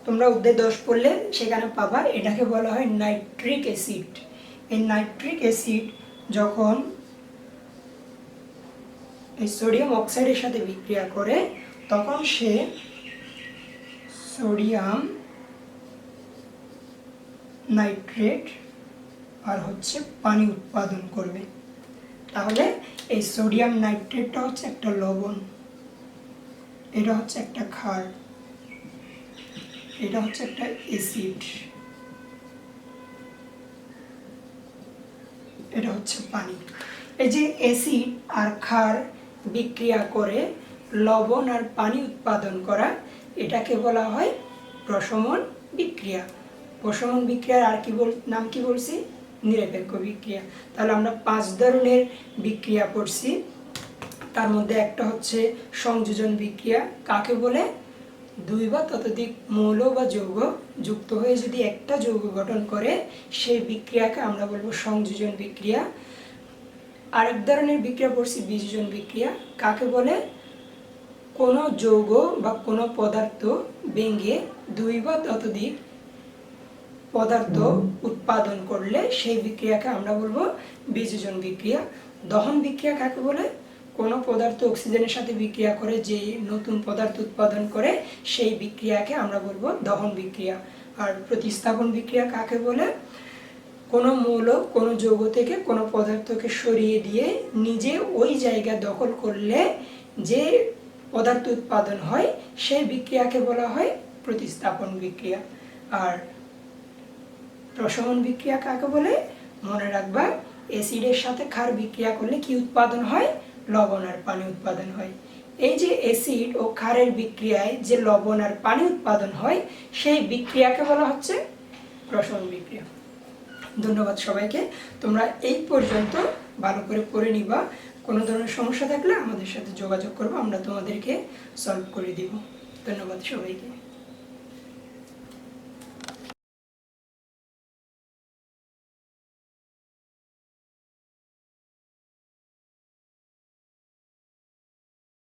তোমরা অধ্যায় 10 পড়লে সেখানে পাবা, এটাকে বলা হয় নাইট্রিক অ্যাসিড। এই নাইট্রিক অ্যাসিড যখন এই সোডিয়াম অক্সাইডের সাথে বিক্রিয়া করে তখন সে সোডিয়াম নাইট্রেট আর হচ্ছে পানি উৎপাদন করবে। তাহলে এই সোডিয়াম নাইট্রেটটা হচ্ছে একটা লবণ, এটা হচ্ছে একটা ক্ষার, এটা হচ্ছে একটা অ্যাসিড, এটা হচ্ছে পানি। এই যে অ্যাসিড আর ক্ষার বিক্রিয়া করে লবণ আর পানি উৎপাদন করা, এটাকে বলা হয় প্রশমন বিক্রিয়া। প্রশমন বিক্রিয়ার আর নাম কি বলছি? নিরপেক্ষ বিক্রিয়া। তাহলে আমরা 5 ধরনের বিক্রিয়া পড়ছি, তার মধ্যে একটা হচ্ছে সংযোজন বিক্রিয়া। কাকে বলে? 2 বা ততোধিক মৌল বা যৌগ যুক্ত হয়ে যদি একটা যৌগ গঠন করে সেই বিক্রিয়াকে আমরা বলবো সংযোজন বিক্রিয়া। আরেক ধরনের বিক্রিয়া পড়ছি বিযোজন বিক্রিয়া। কাকে বলে? কোনো যৌগ বা কোনো পদার্থ ভেঙে 2 বা ততোধিক পদার্থ উৎপাদন করলে সেই বিক্রিয়াকে আমরা বলবো বিযোজন বিক্রিয়া। দহন বিক্রিয়া কাকে বলে? কোনো পদার্থ অক্সিজেনের সাথে বিক্রিয়া করে যে নতুন পদার্থ উৎপাদন করে সেই বিক্রিয়াকে আমরা বলবো দহন বিক্রিয়া। আর প্রতিস্থাপন বিক্রিয়া কাকে বলে? কোনো মৌল কোনো যৌগ থেকে কোনো পদার্থকে সরিয়ে দিয়ে নিজে ওই জায়গা দখল করলে যে পদার্থ উৎপাদন হয় সেই বিক্রিয়াকে বলা হয় প্রতিস্থাপন বিক্রিয়া। আর প্রশমন বিক্রিয়া কাকে বলে? মনে রাখবা, অ্যাসিডের সাথে ক্ষার বিক্রিয়া করলে কি উৎপাদন হয়? লবণ আর পানি উৎপাদন হয়। এই যে অ্যাসিড ও ক্ষারের বিক্রিয়ায় যে লবণ আর পানি উৎপাদন হয় সেই বিক্রিয়াকে বলা হচ্ছে প্রশমন বিক্রিয়া। ধন্যবাদ সবাইকে। তোমরা এই পর্যন্ত ভালো করে পড়ে নিবা। কোনো ধরনের সমস্যা থাকলে আমাদের সাথে যোগাযোগ করবো, আমরা তোমাদেরকে সলভ করে দিব। ধন্যবাদ সবাইকে।